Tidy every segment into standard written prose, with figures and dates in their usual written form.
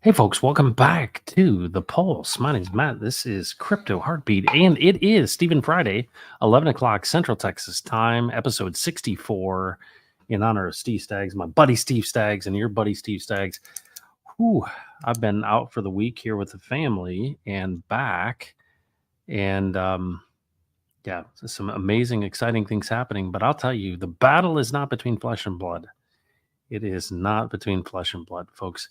Hey, folks, welcome back to The Pulse. My name's Matt. This is Crypto Heartbeat, and it is Stephen Friday, 11 o'clock Central Texas time, episode 64, in honor of Steve Staggs, my buddy Steve Staggs, and your buddy Steve Staggs. Whew, I've been out for the week here with the family and back, and yeah, some amazing, exciting things happening. But I'll tell you, the battle is not between flesh and blood. It is not between flesh and blood, folks.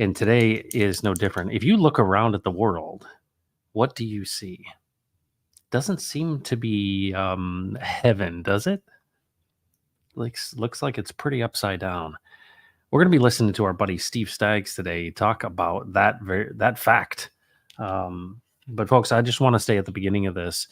And today is no different. If you look around at the world, what do you see? Doesn't seem to be heaven, does it? Looks like it's pretty upside down. We're going to be listening to our buddy Steve Staggs today talk about that fact. But folks, I just want to stay at the beginning of this.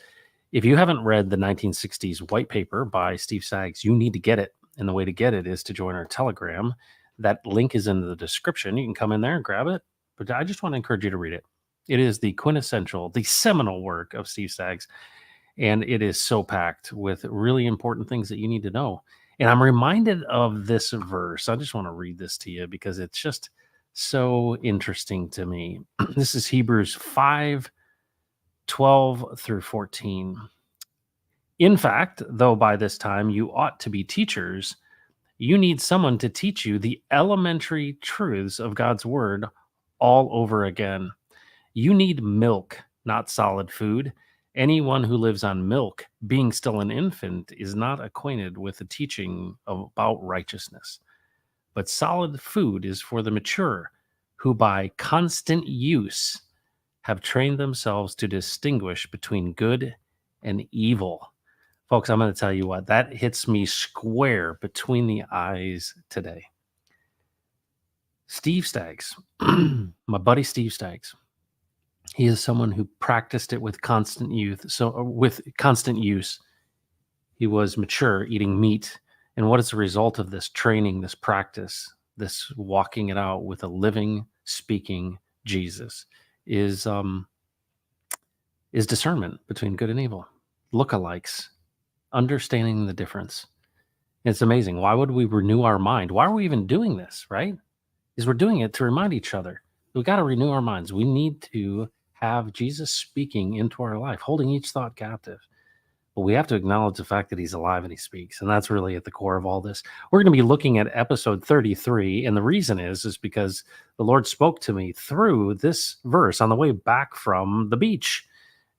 If you haven't read the 1960s white paper by Steve Staggs, you need to get it. And the way to get it is to join our Telegram. That link is in the description. You can come in there and grab it. But I just want to encourage you to read it. It is the quintessential, the seminal work of Steve Staggs. And it is so packed with really important things that you need to know. And I'm reminded of this verse. I just want to read this to you because it's just so interesting to me. This is Hebrews 5:12 through 14. In fact, though by this time you ought to be teachers, you need someone to teach you the elementary truths of God's word all over again. You need milk, not solid food. Anyone who lives on milk, being still an infant, is not acquainted with the teaching about righteousness. But solid food is for the mature, who by constant use have trained themselves to distinguish between good and evil. Folks, I'm going to tell you what, that hits me square between the eyes today. Steve Staggs, my buddy Steve Staggs, he is someone who practiced it with constant youth. So with constant use, he was mature, eating meat. And what is the result of this training, this practice, this walking it out with a living, speaking Jesus is discernment between good and evil, lookalikes, understanding the difference. It's amazing. Why would we renew our mind? Why are we even doing this, right? Is we're doing it to remind each other. We got to renew our minds. We need to have Jesus speaking into our life, holding each thought captive. But we have to acknowledge the fact that he's alive and he speaks. And that's really at the core of all this. We're going to be looking at episode 33. And the reason is because the Lord spoke to me through this verse on the way back from the beach.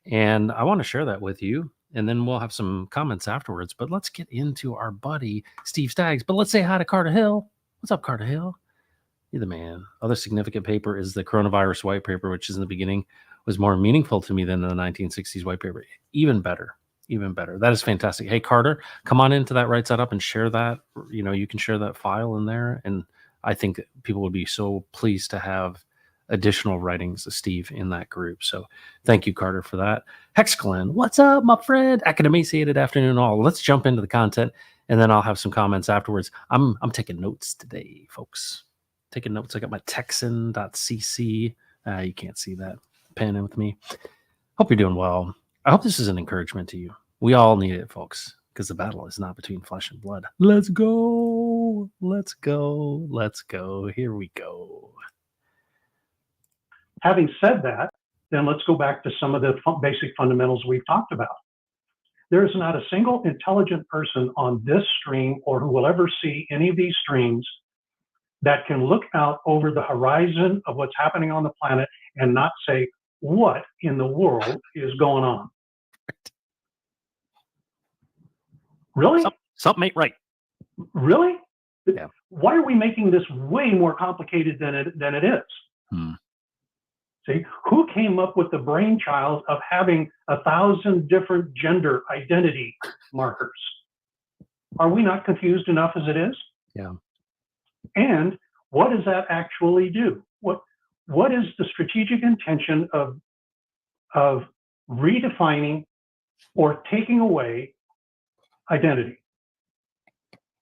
And I want to share that with you. And then we'll have some comments afterwards. But let's get into our buddy, Steve Staggs. But let's say hi to Carter Hill. What's up, Carter Hill? You're the man. Other significant paper is the coronavirus white paper, which is in the beginning was more meaningful to me than the 1960s white paper. Even better. Even better. That is fantastic. Hey, Carter, come on into that right side up and share that. You know, you can share that file in there. And I think people would be so pleased to have additional writings of Steve in that group. So thank you, Carter, for that. Hexclan, what's up, my friend? Academaciated afternoon all. Let's jump into the content and then I'll have some comments afterwards. I'm taking notes today, folks. Taking notes. I got my Texan.cc. You can't see that pen with me. Hope you're doing well. I hope this is an encouragement to you. We all need it, folks, because the battle is not between flesh and blood. Let's go. Let's go. Let's go. Here we go. Having said that, then let's go back to some of the basic fundamentals we've talked about. There is not a single intelligent person on this stream or who will ever see any of these streams that can look out over the horizon of what's happening on the planet and not say, what in the world is going on? Really? Something ain't right. Really? Yeah. Why are we making this way more complicated than it is? See, who came up with the brainchild of having 1,000 different gender identity markers? Are we not confused enough as it is? Yeah. And what does that actually do? What is the strategic intention of redefining or taking away identity?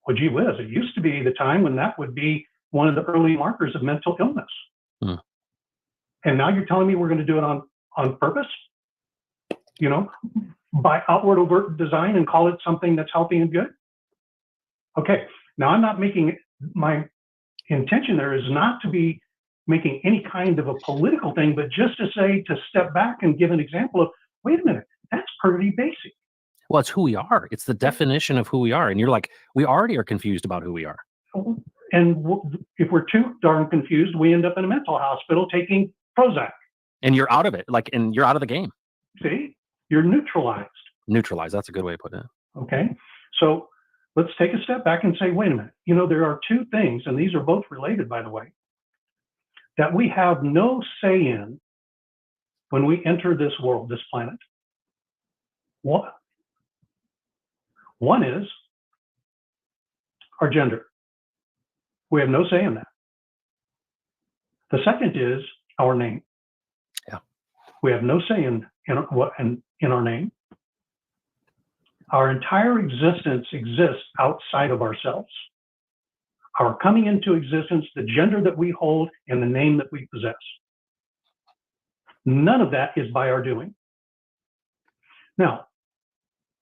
Well, gee whiz, it used to be the time when that would be one of the early markers of mental illness. And now you're telling me we're going to do it on purpose? You know, by outward overt design and call it something that's healthy and good? Okay, now I'm not making my intention there is not to be making any kind of a political thing, but just to step back and give an example of, wait a minute, that's pretty basic. Well, it's who we are. It's the definition of who we are. And you're like, we already are confused about who we are. And if we're too darn confused, we end up in a mental hospital taking Prozac. And you're out of it. And you're out of the game. See, you're neutralized. Neutralized. That's a good way of putting it. Okay. So let's take a step back and say, wait a minute, there are two things, and these are both related, by the way, that we have no say in when we enter this world, this planet. One is our gender. We have no say in that. The second is our name. Yeah. We have no say in our name. Our entire existence exists outside of ourselves. Our coming into existence, the gender that we hold, and the name that we possess. None of that is by our doing. Now,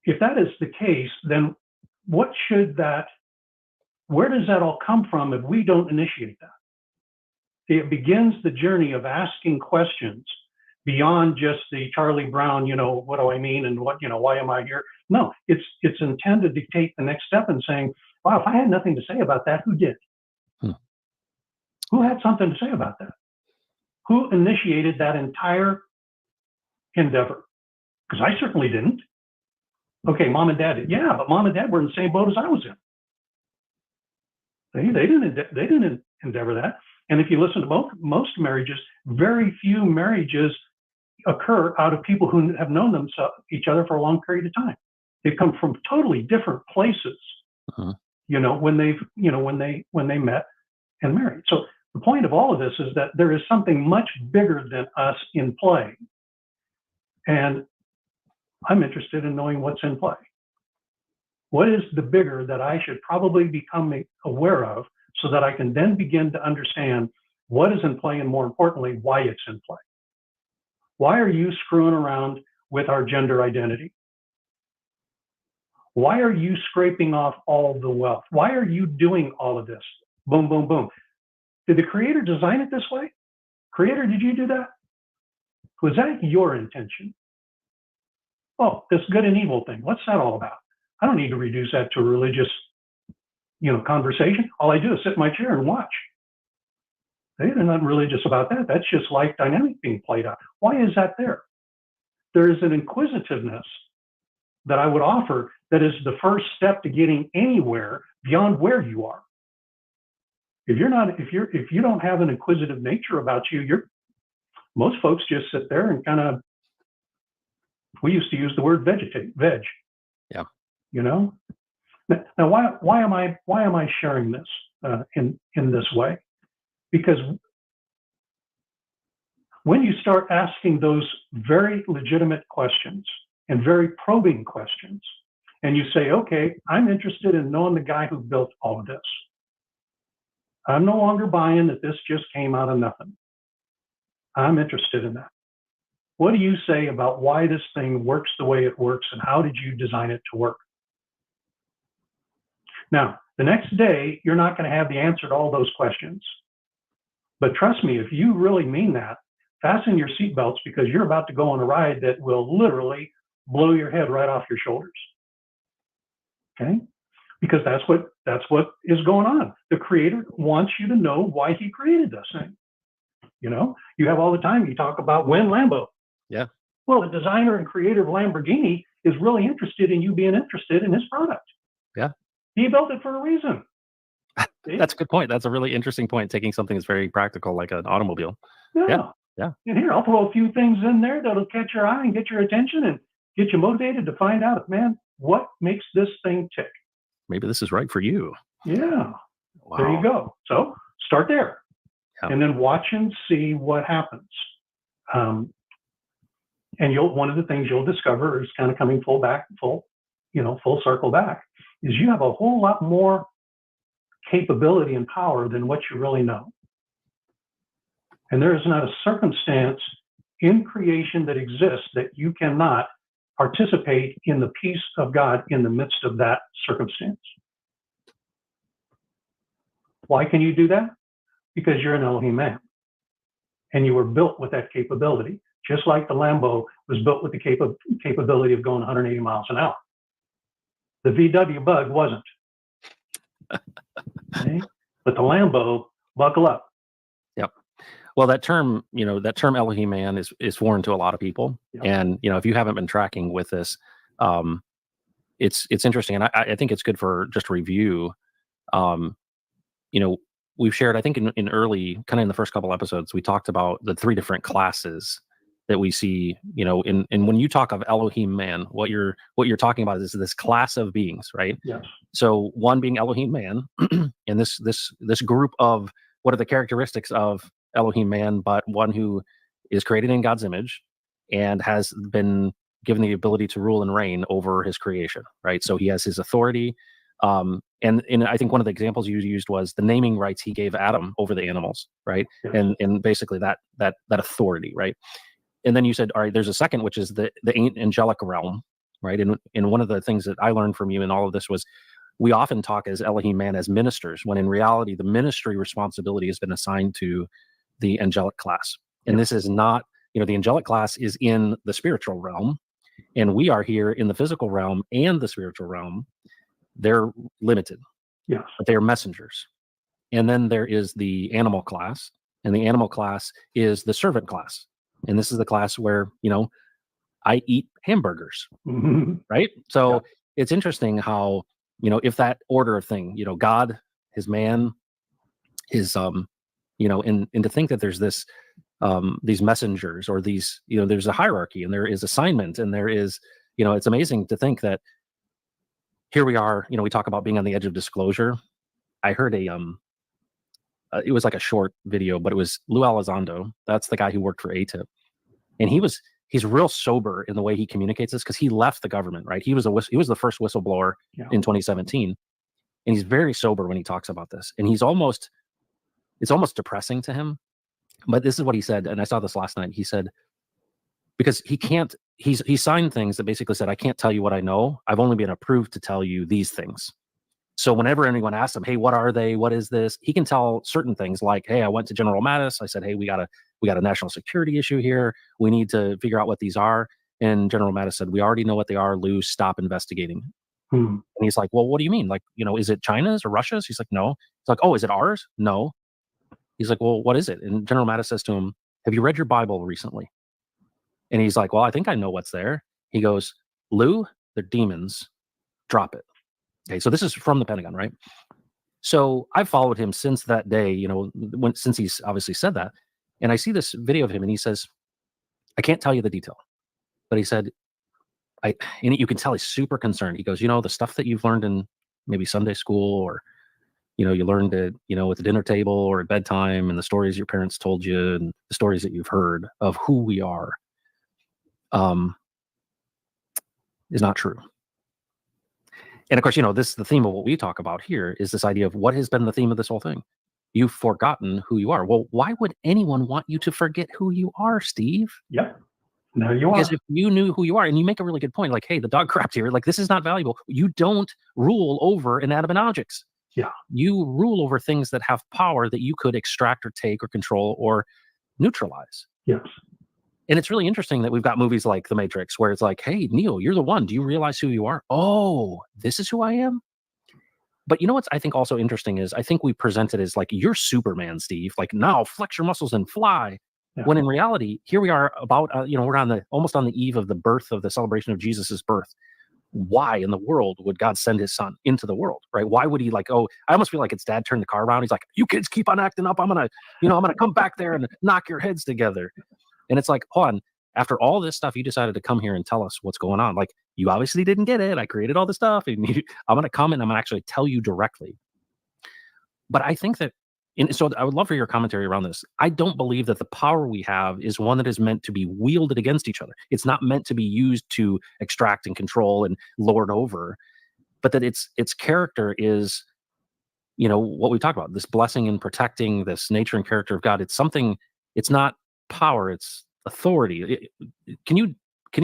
if that is the case, then where does that all come from if we don't initiate that? It begins the journey of asking questions beyond just the Charlie Brown, what do I mean and why am I here? No, it's intended to take the next step and saying, wow, if I had nothing to say about that, who did? Who had something to say about that? Who initiated that entire endeavor? Because I certainly didn't. Okay, mom and dad did. Yeah, but mom and dad were in the same boat as I was in. They didn't endeavor that. And if you listen to most marriages, very few marriages occur out of people who have known each other for a long period of time. They come from totally different places, when they met and married. So the point of all of this is that there is something much bigger than us in play. And I'm interested in knowing what's in play. What is the bigger that I should probably become aware of so that I can then begin to understand what is in play and, more importantly, why it's in play? Why are you screwing around with our gender identity? Why are you scraping off all the wealth? Why are you doing all of this? Boom, boom, boom. Did the Creator design it this way? Creator, did you do that? Was that your intention? Oh, this good and evil thing, what's that all about? I don't need to reduce that to a religious, conversation. All I do is sit in my chair and watch. They're not religious about that. That's just life dynamic being played out. Why is that there? There is an inquisitiveness that I would offer that is the first step to getting anywhere beyond where you are. If you don't have an inquisitive nature about you, most folks just sit there and kind of, we used to use the word veg. Yeah. Now, why am I sharing this in this way? Because when you start asking those very legitimate questions and very probing questions, and you say, okay, I'm interested in knowing the guy who built all of this. I'm no longer buying that this just came out of nothing. I'm interested in that. What do you say about why this thing works the way it works, and how did you design it to work? Now, the next day, you're not going to have the answer to all those questions. But trust me, if you really mean that, fasten your seatbelts, because you're about to go on a ride that will literally blow your head right off your shoulders. Okay? Because that's what is going on. The Creator wants you to know why He created this thing. You have all the time, you talk about when Lambo. Yeah. Well, the designer and creator of Lamborghini is really interested in you being interested in his product. Yeah. He built it for a reason. That's a good point. That's a really interesting point, taking something that's very practical, like an automobile. Yeah. And here, I'll throw a few things in there that'll catch your eye and get your attention and get you motivated to find out, man, what makes this thing tick? Maybe this is right for you. Yeah. Wow. There you go. So start there. Yeah. And then watch and see what happens. And one of the things you'll discover is kind of coming full circle back, is you have a whole lot more capability and power than what you really know. And there is not a circumstance in creation that exists that you cannot participate in the peace of God in the midst of that circumstance. Why can you do that? Because you're an Elohim man. and you were built with that capability, just like the Lambo was built with the capability of going 180 miles an hour. The VW Bug wasn't. Okay? But the Lambo, buckle up. Yep. Well, that term, that term Elohim man is foreign to a lot of people. Yep. And, if you haven't been tracking with this, it's interesting. And I think it's good for just review. We've shared, I think in early, kind of in the first couple episodes, we talked about the 3 different classes that we see, and when you talk of Elohim man, what you're talking about is this class of beings, right? Yes. So one being Elohim man, and this group of, what are the characteristics of Elohim man, but one who is created in God's image and has been given the ability to rule and reign over his creation, right? So he has his authority. And I think one of the examples you used was the naming rights he gave Adam over the animals, right? Yes. And basically that authority, right? And then you said, all right, there's a second, which is the angelic realm, right? And one of the things that I learned from you in all of this was, we often talk as Elohim man as ministers, when in reality the ministry responsibility has been assigned to the angelic class. And this is not, the angelic class is in the spiritual realm, and we are here in the physical realm and the spiritual realm. They're limited, Yes. but they are messengers. And then there is the animal class, and the animal class is the servant class. And this is the class where, I eat hamburgers, Mhm. right? So it's interesting how, if that order of thing, God, his man, his, and to think that there's this, these messengers, or these, there's a hierarchy, and there is assignment, and there is, it's amazing to think that here we are, we talk about being on the edge of disclosure. I heard it was like a short video, but it was Lou Elizondo. That's the guy who worked for ATIP. And he's real sober in the way he communicates this, because he left the government, right? He was the first whistleblower in 2017. And he's very sober when he talks about this. And it's almost depressing to him. But this is what he said, and I saw this last night. He said, because he signed things that basically said, I can't tell you what I know. I've only been approved to tell you these things. So whenever anyone asks him, hey, what are they? What is this? He can tell certain things like, hey, I went to General Mattis. I said, hey, we got a national security issue here. We need to figure out what these are. And General Mattis said, we already know what they are. Lou, stop investigating. And he's like, well, what do you mean? Like, is it China's or Russia's? He's like, no. He's like, oh, is it ours? No. He's like, well, what is it? And General Mattis says to him, have you read your Bible recently? And he's like, well, I think I know what's there. He goes, Lou, they're demons. Drop it. Okay, so this is from the Pentagon, right? So I've followed him since that day, since he's obviously said that. And I see this video of him, and he says, I can't tell you the detail, but he said, and you can tell he's super concerned. He goes, the stuff that you've learned in maybe Sunday school, or, you learned it, at the dinner table or at bedtime, and the stories your parents told you, and the stories that you've heard of who we are, is not true. And of course, this, the theme of what we talk about here is this idea of what has been the theme of this whole thing. You've forgotten who you are. Well, why would anyone want you to forget who you are, Steve? Yep. No, you are. Because if you knew who you are, and you make a really good point, like, hey, the dog crapped here, like, this is not valuable. You don't rule over inanimate objects. Yeah. You rule over things that have power that you could extract or take or control or neutralize. Yes. And it's really interesting that we've got movies like The Matrix, where it's like, hey, Neo, you're the one. Do you realize who you are? Oh, this is who I am? But what's I think also interesting is I think we present it as like, you're Superman, Steve. Like, now flex your muscles and fly. Yeah. When in reality, here we are about, we're almost on the eve of the birth of the celebration of Jesus's birth. Why in the world would God send his son into the world, right? Why would he I almost feel like it's dad turned the car around. He's like, you kids keep on acting up. I'm going to come back there and knock your heads together. And it's like, hold on, after all this stuff, you decided to come here and tell us what's going on. Like, you obviously didn't get it. I created all this stuff, and I'm going to come and I'm going to actually tell you directly. But I think that, so I would love for your commentary around this. I don't believe that the power we have is one that is meant to be wielded against each other. It's not meant to be used to extract and control and lord over, but that its character is, what we talk about, this blessing and protecting, this nature and character of God. It's something, it's not power, it's authority. Can you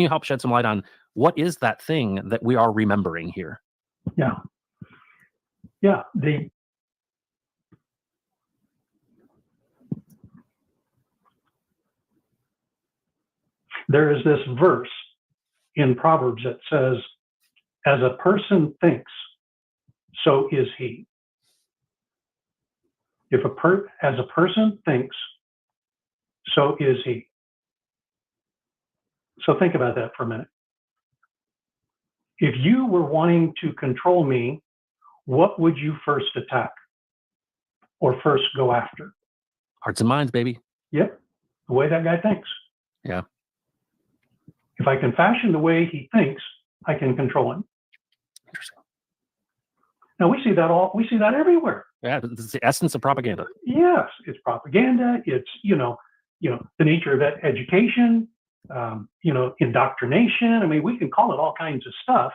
help shed some light on what is that thing that we are remembering here? Yeah. There is this verse in Proverbs that says, as a person thinks, so is he. As a person thinks, so is he. So think about that for a minute. If you were wanting to control me, what would you first attack or first go after? Hearts and minds, baby. Yep, the way that guy thinks. Yeah. If I can fashion the way he thinks, I can control him. Interesting. Now we see that everywhere. Yeah, it's the essence of propaganda. Yes, it's propaganda. It's the nature of education. Indoctrination. I mean, we can call it all kinds of stuff,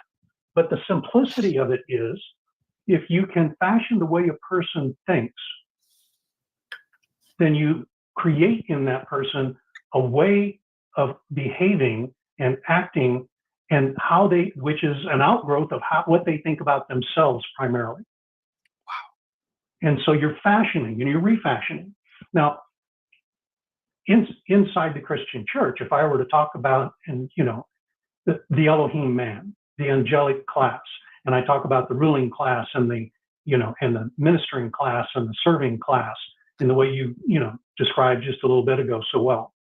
but the simplicity of it is, if you can fashion the way a person thinks, then you create in that person a way of behaving and acting, and which is an outgrowth of what they think about themselves primarily. Wow. And so you're fashioning and you're refashioning. Now, inside the Christian church, if I were to talk about, the Elohim man, the angelic class, and I talk about the ruling class and the ministering class and the serving class in the way you described just a little bit ago so well,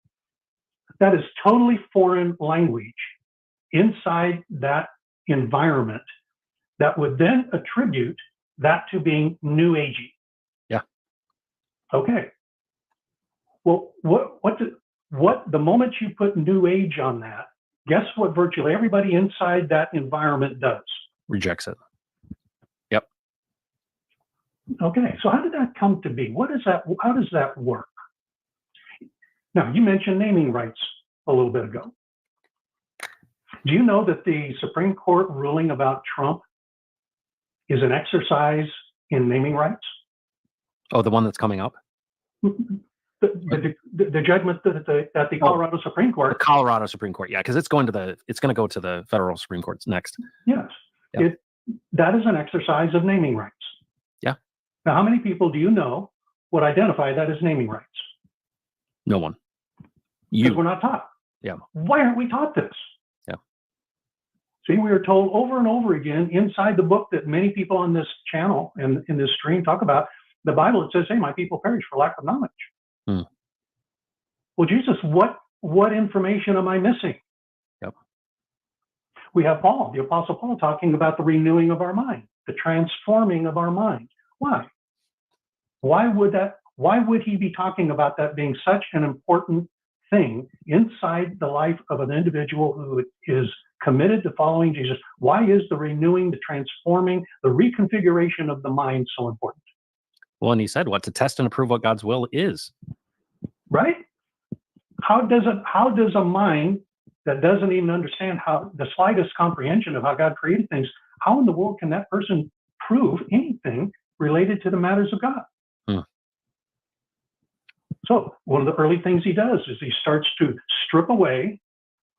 that is totally foreign language inside that environment that would then attribute that to being new agey. Yeah. Okay. Well, the moment you put new age on that, guess what virtually everybody inside that environment does? Rejects it. Yep. Okay, so how did that come to be? How does that work? Now, you mentioned naming rights a little bit ago. Do you know that the Supreme Court ruling about Trump is an exercise in naming rights? Oh, the one that's coming up? The judgment that the Colorado Supreme Court. The Colorado Supreme Court, yeah, because it's going to go to the federal Supreme Court next. Yes, Yep. That is an exercise of naming rights. Yeah. Now, how many people do you know would identify that as naming rights? No one. Because we're not taught. Yeah. Why aren't we taught this? Yeah. See, we are told over and over again inside the book that many people on this channel and in this stream talk about, the Bible, it says, hey, my people perish for lack of knowledge. Well, Jesus, what information am I missing? Yep. We have Paul, the Apostle Paul, talking about the renewing of our mind, the transforming of our mind. Why? Why would he be talking about that being such an important thing inside the life of an individual who is committed to following Jesus? Why is the renewing, the transforming, the reconfiguration of the mind so important? Well, and he said, to test and approve what God's will is. Right? How does a mind that doesn't even understand the slightest comprehension of how God created things, how in the world can that person prove anything related to the matters of God? So one of the early things he does is he starts to strip away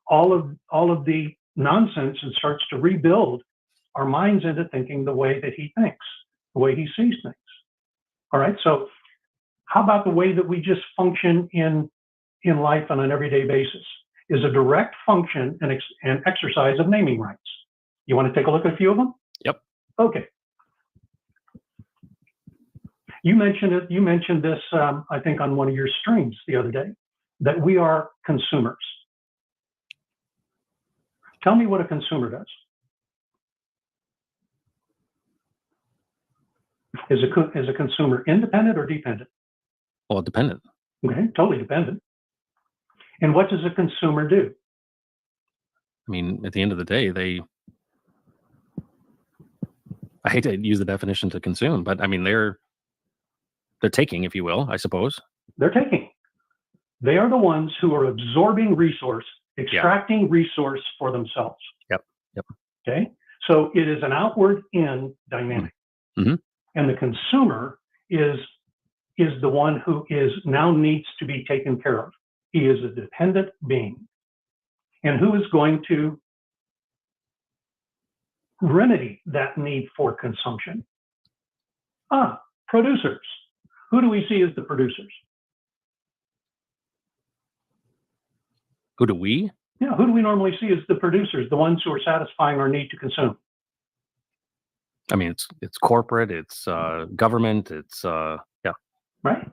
all of the nonsense and starts to rebuild our minds into thinking the way that he thinks, the way he sees things. All right. So how about the way that we just function in life on an everyday basis is a direct function and exercise of naming rights. You want to take a look at a few of them? Yep. Okay. You mentioned this, I think, on one of your streams the other day, that we are consumers. Tell me what a consumer does. Is a consumer independent or dependent? Well, dependent. Okay, totally dependent. And what does a consumer do? I mean, at the end of the day, I hate to use the definition to consume, but I mean, they're taking, if you will, I suppose. They're taking. They are the ones who are absorbing resource, extracting resource for themselves. Yep. Okay. So it is an outward in dynamic. Mm-hmm. And the consumer is the one who now needs to be taken care of. He is a dependent being. And who is going to remedy that need for consumption? Producers. Who do we see as the producers? Who do we? Who do we normally see as the producers, the ones who are satisfying our need to consume? I mean, it's corporate, it's government, it's yeah. Right?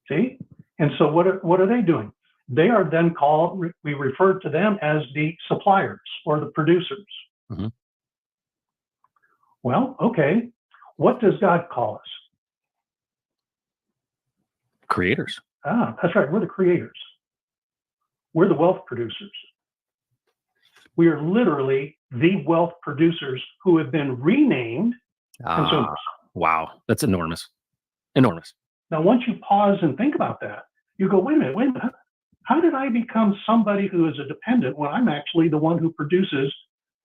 See? And so what are they doing? They are then called, we refer to them as the suppliers or the producers. Mhm. Well, okay. What does God call us? Creators. That's right. We're the creators. We're the wealth producers. We are literally the wealth producers who have been renamed consumers. Wow, that's enormous. Enormous. Now, once you pause and think about that, you go, wait a minute. How did I become somebody who is a dependent when I'm actually the one who produces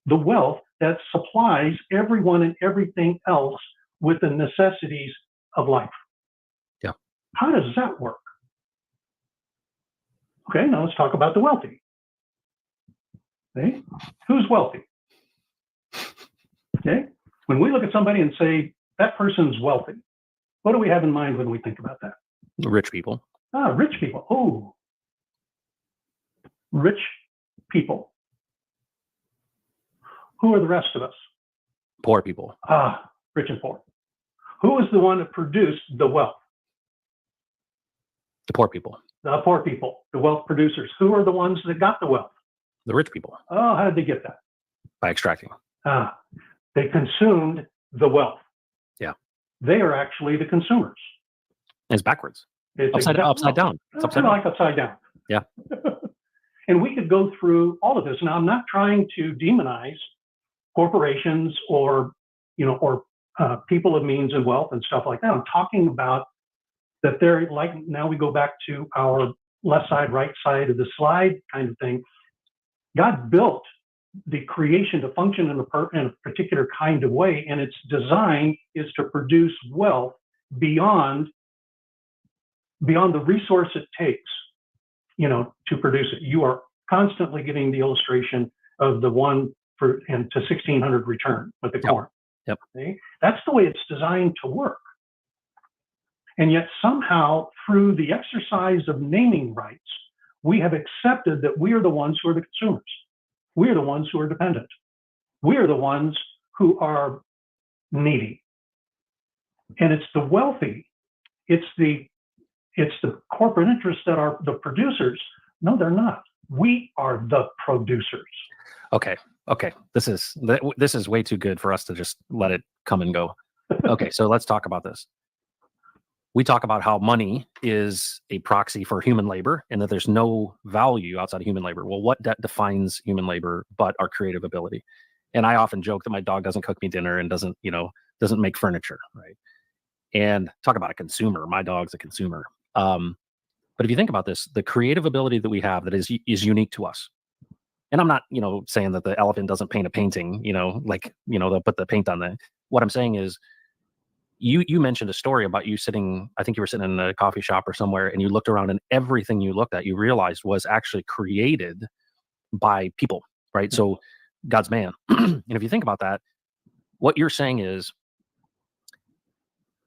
the wealth that supplies everyone and everything else with the necessities of life? Yeah. How does that work? Okay, now let's talk about the wealthy. Okay, who's wealthy? Okay, when we look at somebody and say that person's wealthy, what do we have in mind when we think about that? Rich people. Rich people. Oh, rich people. Who are the rest of us? Poor people. Rich and poor. Who is the one that produced the wealth? The poor people. The poor people, the wealth producers. Who are the ones that got the wealth? The rich people. Oh, how did they get that? By extracting. They consumed the wealth. Yeah. They are actually the consumers. It's backwards. It's upside down. It's upside down. Like upside down. Yeah. And we could go through all of this. Now, I'm not trying to demonize corporations or people of means and wealth and stuff like that. I'm talking about that they're like, now we go back to our left side, right side of the slide kind of thing. God built the creation to function in a particular kind of way, and its design is to produce wealth beyond the resource it takes, to produce it. You are constantly giving the illustration of the 1 to 1600 return with the corn. Yep. Okay? That's the way it's designed to work. And yet somehow, through the exercise of naming rights, we have accepted that we are the ones who are the consumers. We are the ones who are dependent. We are the ones who are needy. And it's the wealthy, it's the corporate interests that are the producers. No, they're not. We are the producers. Okay. This is way too good for us to just let it come and go. Okay, so let's talk about this. We talk about how money is a proxy for human labor and that there's no value outside of human labor. Well, what defines human labor but our creative ability? And I often joke that my dog doesn't cook me dinner and doesn't make furniture, right? And talk about a consumer. My dog's a consumer. But if you think about this, the creative ability that we have that is unique to us. And I'm not, saying that the elephant doesn't paint a painting, they'll put the paint on the. What I'm saying is, you mentioned a story about you sitting, I think you were sitting in a coffee shop or somewhere, and you looked around and everything you looked at, you realized was actually created by people, right? Mm-hmm. So God's man. And if you think about that, what you're saying is,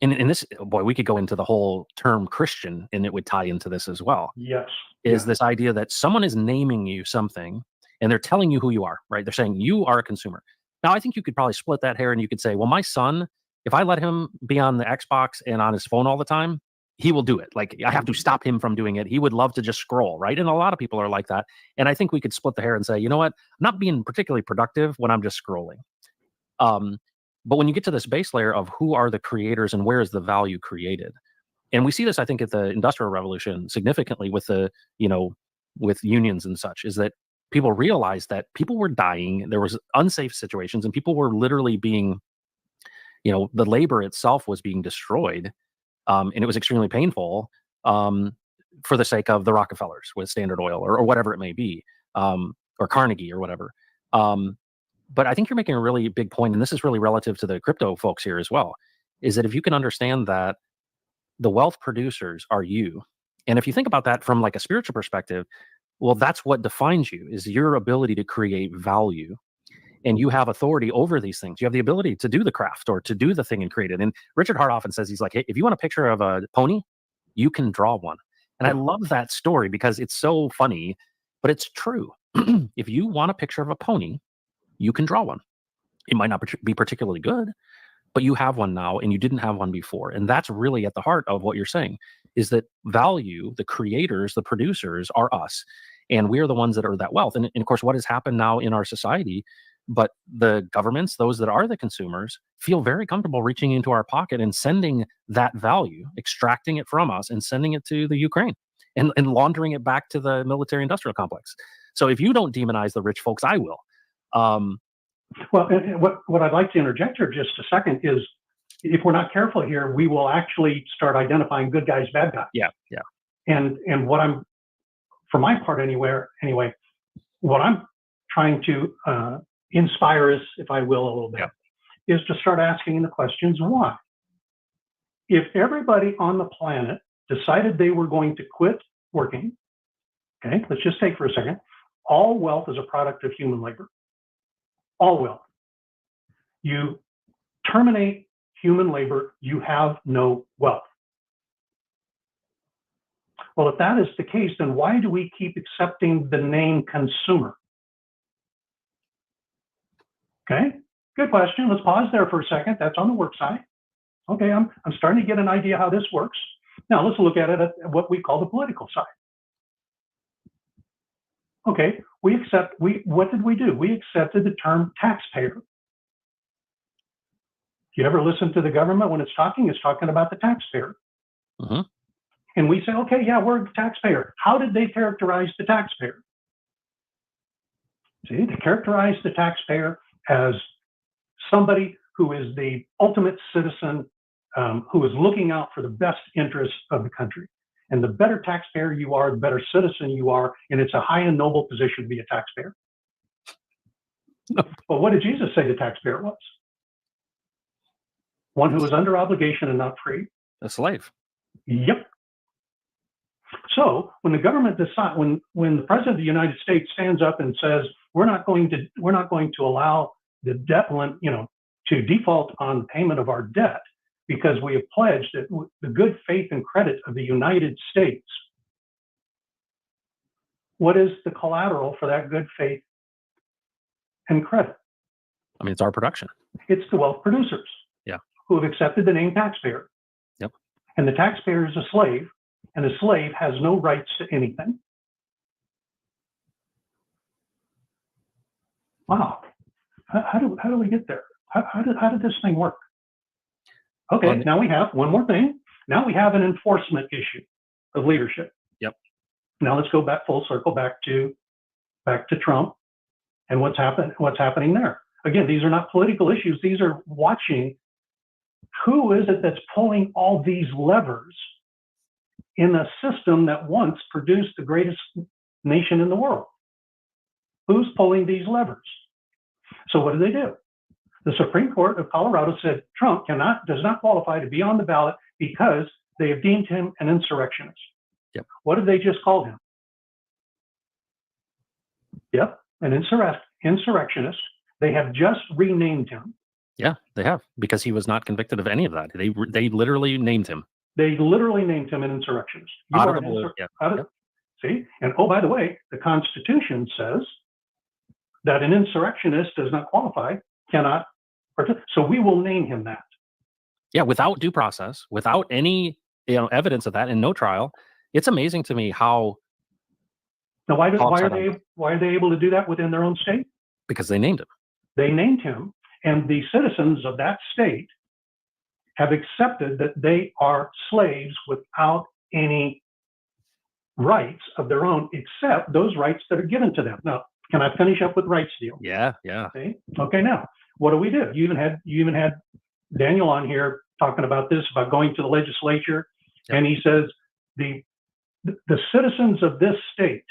and this, boy, we could go into the whole term Christian and it would tie into this as well. Yes. This idea that someone is naming you something and they're telling you who you are, right? They're saying you are a consumer. Now, I think you could probably split that hair and you could say, well, my son, if I let him be on the Xbox and on his phone all the time, he will do it. Like, I have to stop him from doing it. He would love to just scroll, right? And a lot of people are like that. And I think we could split the hair and say, you know what? I'm not being particularly productive when I'm just scrolling. But when you get to this base layer of who are the creators and where is the value created, and we see this, I think, at the Industrial Revolution significantly with with unions and such, is that people realized that people were dying. There was unsafe situations, and people were literally being, the labor itself was being destroyed, and it was extremely painful for the sake of the Rockefellers with Standard Oil or whatever it may be, or Carnegie or whatever. But I think you're making a really big point, and this is really relative to the crypto folks here as well, is that if you can understand that the wealth producers are you, and if you think about that from like a spiritual perspective, well, that's what defines you, is your ability to create value. And you have authority over these things. You have the ability to do the craft or to do the thing and create it. And Richard Hart often says, he's like, hey, if you want a picture of a pony, you can draw one. And I love that story because it's so funny, but it's true. If you want a picture of a pony, you can draw one. It might not be particularly good, but you have one now and you didn't have one before. And that's really at the heart of what you're saying, is that value, the creators, the producers are us. And we're the ones that are that wealth. And of course, what has happened now in our society, but the governments, those that are the consumers, feel very comfortable reaching into our pocket and sending that value, extracting it from us and sending it to the Ukraine and laundering it back to the military industrial complex. So if you don't demonize the rich folks, I will. Well, and what I'd like to interject here just a second is, if we're not careful here, we will actually start identifying good guys, bad guys. Yeah. And what I'm, for my part anyway, what I'm trying to inspire us, if I will, a little bit, is to start asking the questions why. If everybody on the planet decided they were going to quit working, okay, let's just take for a second, all wealth is a product of human labor. All wealth. You terminate human labor, you have no wealth. Well, if that is the case, then why do we keep accepting the name consumer? Okay, good question. Let's pause there for a second. That's on the work side. Okay, I'm starting to get an idea how this works. Now let's look at it at what we call the political side. Okay, what did we do? We accepted the term taxpayer. If you ever listen to the government when it's talking about the taxpayer. Mm-hmm. And we say, okay, yeah, we're a taxpayer. How did they characterize the taxpayer? See, they characterize the taxpayer as somebody who is the ultimate citizen, who is looking out for the best interests of the country. And the better taxpayer you are, the better citizen you are, and it's a high and noble position to be a taxpayer. But what did Jesus say the taxpayer was? One who was under obligation and not free. A slave. Yep. So when the government decides, when the president of the United States stands up and says, we're not going to allow the debt, to default on the payment of our debt, because we have pledged that the good faith and credit of the United States. What is the collateral for that good faith and credit? I mean, it's our production. It's the wealth producers. Yeah. Who have accepted the name taxpayer. Yep. And the taxpayer is a slave, and a slave has no rights to anything. Wow. How do we get there? How did this thing work? Okay, now we have one more thing. Now we have an enforcement issue of leadership. Yep. Now let's go back full circle back to Trump and what's happening there. Again, these are not political issues. These are watching who is it that's pulling all these levers in a system that once produced the greatest nation in the world. Who's pulling these levers? So what do? The Supreme Court of Colorado said Trump does not qualify to be on the ballot because they have deemed him an insurrectionist. Yep. What did they just call him? Yep, an insurrectionist. They have just renamed him. Yeah, they have, because he was not convicted of any of that. They literally named him. They literally named him an insurrectionist. See, and oh, by the way, the Constitution says that an insurrectionist does not qualify, cannot. So we will name him that. Yeah, without due process, without any evidence of that, and no trial. It's amazing to me how. Now, why are they able to do that within their own state? Because they named him. They named him, and the citizens of that state have accepted that they are slaves without any rights of their own, except those rights that are given to them. Now, can I finish up with rights deal? Yeah. Okay, now, what do? You even had Daniel on here talking about this, about going to the legislature, and he says the citizens of this state,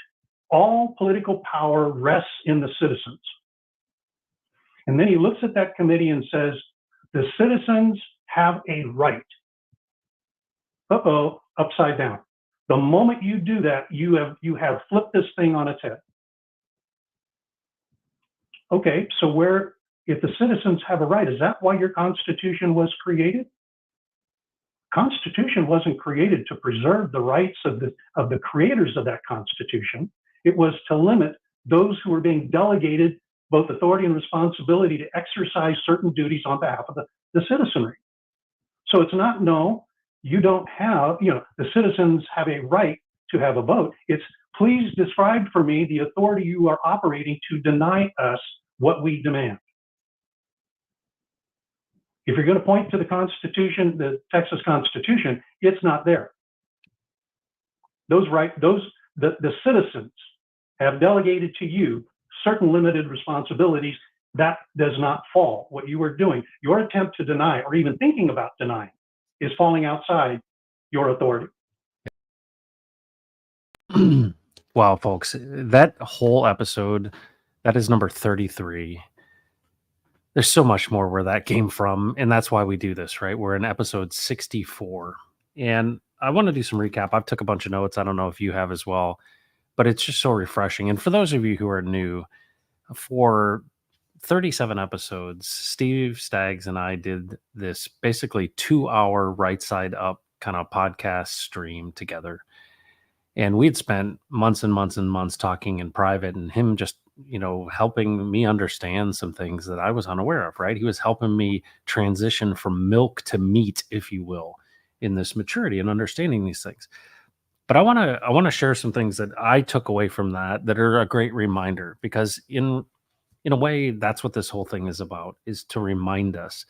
all political power rests in the citizens. And then he looks at that committee and says, the citizens have a right. Upside down. The moment you do that, you have flipped this thing on its head. Okay, so if the citizens have a right, is that why your Constitution was created? Constitution wasn't created to preserve the rights of the creators of that Constitution. It was to limit those who are being delegated both authority and responsibility to exercise certain duties on behalf of the citizenry. So it's not, no, you don't have, the citizens have a right to have a vote. It's, please describe for me the authority you are operating to deny us what we demand. If you're going to point to the Constitution, the Texas Constitution, it's not there. The citizens have delegated to you certain limited responsibilities. That does not fall. What you are doing, your attempt to deny or even thinking about denying, is falling outside your authority. Wow, folks, that whole episode, that is number 33. There's so much more where that came from, and that's why we do this, right? We're in episode 64, and I want to do some recap. I've took a bunch of notes. I don't know if you have as well, but it's just so refreshing. And for those of you who are new, for 37 episodes, Steve Staggs and I did this basically 2-hour right side up kind of podcast stream together. And we'd spent months and months and months talking in private, and him just, helping me understand some things that I was unaware of, right? He was helping me transition from milk to meat, if you will, in this maturity and understanding these things. But I want to share some things that I took away from that are a great reminder, because in a way, that's what this whole thing is about, is to remind us.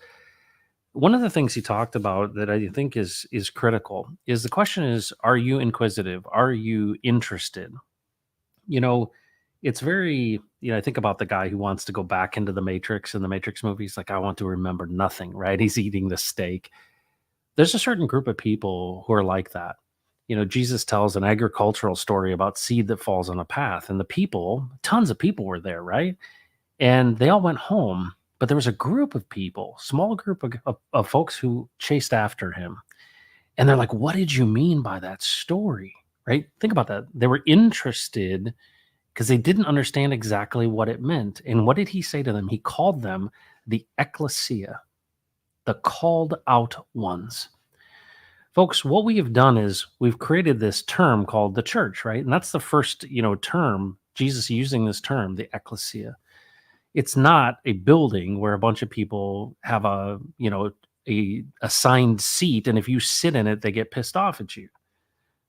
One of the things he talked about that I think is critical is the question is, are you inquisitive? Are you interested? It's very, I think about the guy who wants to go back into the Matrix in the Matrix movies. Like, I want to remember nothing, right? He's eating the steak. There's a certain group of people who are like that. Jesus tells an agricultural story about seed that falls on a path, and the people, tons of people were there, right? And they all went home, but there was a group of people, small group of folks who chased after him. And they're like, what did you mean by that story? Right? Think about that. They were interested because they didn't understand exactly what it meant. And what did he say to them? He called them the ecclesia, the called out ones. Folks, what we have done is we've created this term called the church, right? And that's the first, term, Jesus using this term, the ecclesia. It's not a building where a bunch of people have a assigned seat, and if you sit in it, they get pissed off at you,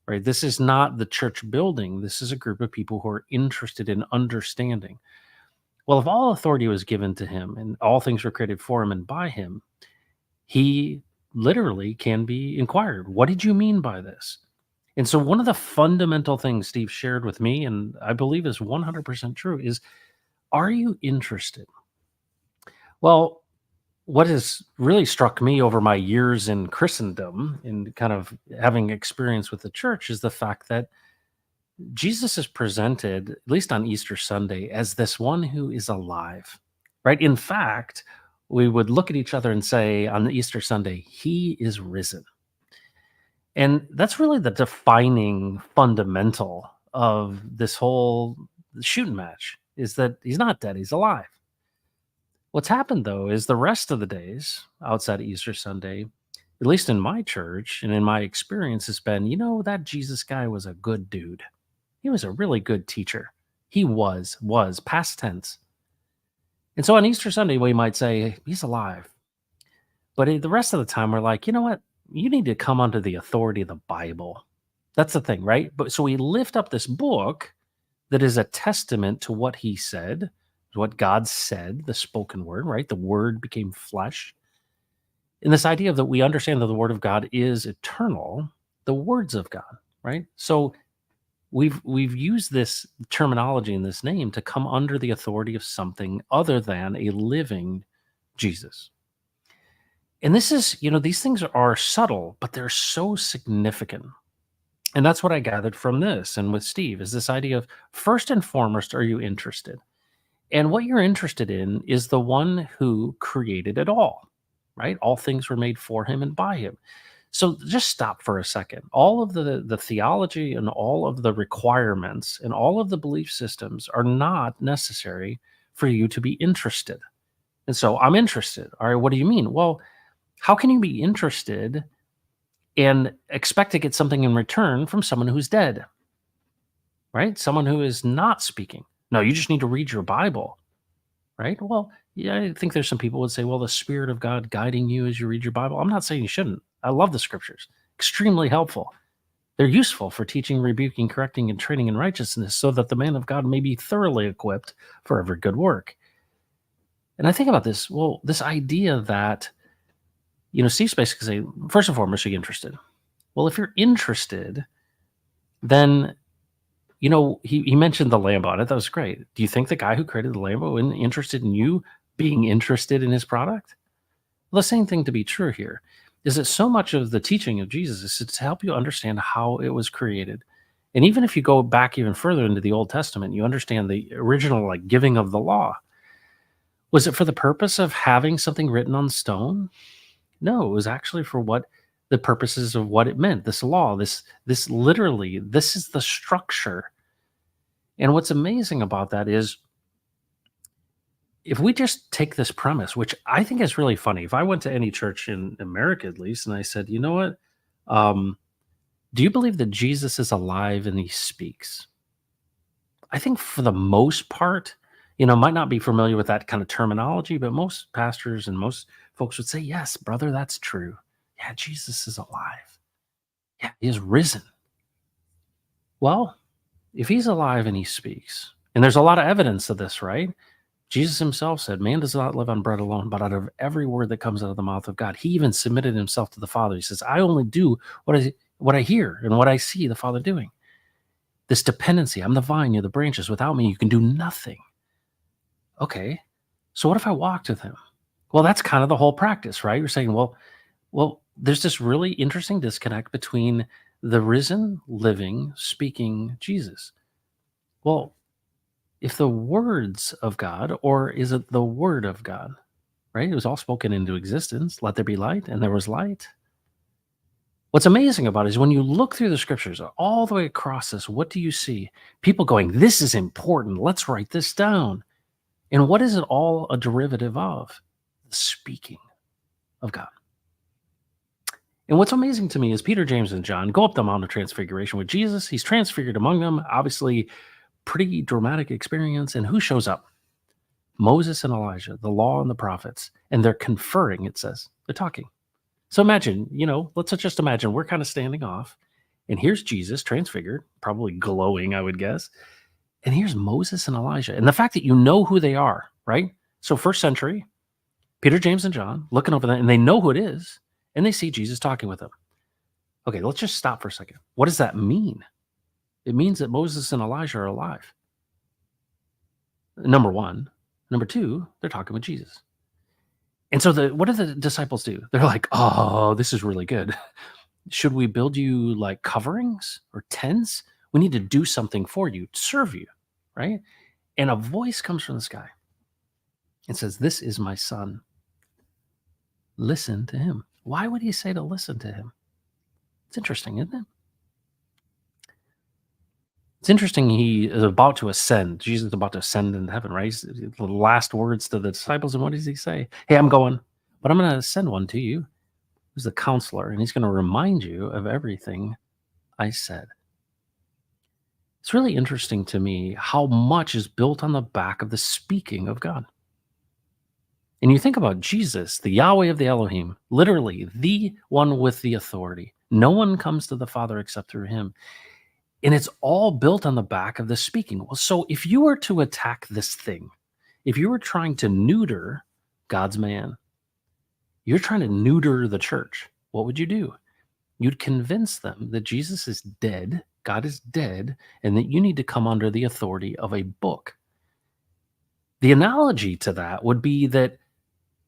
right? This is not the church building. This is a group of people who are interested in understanding. Well, if all authority was given to him and all things were created for him and by him, he literally can be inquired. What did you mean by this? And so one of the fundamental things Steve shared with me, and I believe is 100% true, is, are you interested? Well, what has really struck me over my years in Christendom and kind of having experience with the church is the fact that Jesus is presented, at least on Easter Sunday, as this one who is alive, right? In fact, we would look at each other and say on Easter Sunday, he is risen. And that's really the defining fundamental of this whole shooting match, is that he's not dead, he's alive. What's happened, though, is the rest of the days outside of Easter Sunday, at least in my church and in my experience, has been, that Jesus guy was a good dude. He was a really good teacher. He was past tense. And so on Easter Sunday, we might say, he's alive. But the rest of the time, we're like, you know what? You need to come under the authority of the Bible. That's the thing, right? But so we lift up this book that is a testament to what he said, what God said, the spoken word, right? The word became flesh. And this idea of that we understand that the word of God is eternal, the words of God, right? So we've used this terminology and this name to come under the authority of something other than a living Jesus. And this is, these things are subtle, but they're so significant. And that's what I gathered from this and with Steve, is this idea of, first and foremost, are you interested? And what you're interested in is the one who created it all, right? All things were made for him and by him. So just stop for a second. All of the theology and all of the requirements and all of the belief systems are not necessary for you to be interested. And so I'm interested. All right, what do you mean? Well, how can you be interested and expect to get something in return from someone who's dead, right? Someone who is not speaking. No, you just need to read your Bible, right? Well, yeah, I think there's some people would say, well, the Spirit of God guiding you as you read your Bible. I'm not saying you shouldn't. I love the scriptures, extremely helpful. They're useful for teaching, rebuking, correcting, and training in righteousness so that the man of God may be thoroughly equipped for every good work. And I think about this, well, this idea that, Steve's basically saying, first and foremost, are you interested? Well, if you're interested, then, he mentioned the Lambo, and I thought that was great. Do you think the guy who created the Lambo isn't interested in you being interested in his product? Well, the same thing to be true here is that so much of the teaching of Jesus is to help you understand how it was created. And even if you go back even further into the Old Testament, you understand the original giving of the law. Was it for the purpose of having something written on stone? No, it was actually for what the purposes of what it meant. This law, this literally, this is the structure. And what's amazing about that is if we just take this premise, which I think is really funny, if I went to any church in America at least, and I said, you know what, do you believe that Jesus is alive and he speaks? I think for the most part, might not be familiar with that kind of terminology, but most pastors and most folks would say, yes, brother, that's true. Yeah, Jesus is alive. Yeah, he is risen. Well, if he's alive and he speaks, and there's a lot of evidence of this, right? Jesus himself said, man does not live on bread alone, but out of every word that comes out of the mouth of God. He even submitted himself to the Father. He says, I only do what I hear and what I see the Father doing. This dependency, I'm the vine, you're the branches. Without me, you can do nothing. Okay, so what if I walked with him? Well, that's kind of the whole practice, right? You're saying, well, there's this really interesting disconnect between the risen, living, speaking Jesus. Well, if the words of God, or is it the word of God, right? It was all spoken into existence. Let there be light, and there was light. What's amazing about it is when you look through the scriptures all the way across this, what do you see? People going, this is important. Let's write this down. And what is it all a derivative of? The speaking of God. And what's amazing to me is Peter, James, and John go up the Mount of Transfiguration with Jesus. He's transfigured among them, obviously pretty dramatic experience. And who shows up? Moses and Elijah, the law and the prophets. And they're conferring, it says. They're talking. So imagine, let's just imagine we're kind of standing off. And here's Jesus transfigured, probably glowing, I would guess. And here's Moses and Elijah. And the fact that you know who they are, right? So first century, Peter, James, and John looking over that, and they know who it is. And they see Jesus talking with them. Okay, let's just stop for a second. What does that mean? It means that Moses and Elijah are alive. Number one. Number two, they're talking with Jesus. And so what do the disciples do? They're like, oh, this is really good. Should we build you like coverings or tents? We need to do something for you, serve you, right? And a voice comes from the sky and says, this is my son. Listen to him. Why would he say to listen to him? It's interesting, isn't it? It's interesting he is about to ascend. Jesus is about to ascend into heaven, right? The last words to the disciples, and what does he say? Hey, I'm going, but I'm going to send one to you who's the counselor, and he's going to remind you of everything I said. It's really interesting to me how much is built on the back of the speaking of God. And you think about Jesus, the Yahweh of the Elohim, literally the one with the authority. No one comes to the Father except through him. And it's all built on the back of the speaking. Well, so if you were to attack this thing, if you were trying to neuter God's man, you're trying to neuter the church, what would you do? You'd convince them that Jesus is dead, God is dead, and that you need to come under the authority of a book. The analogy to that would be that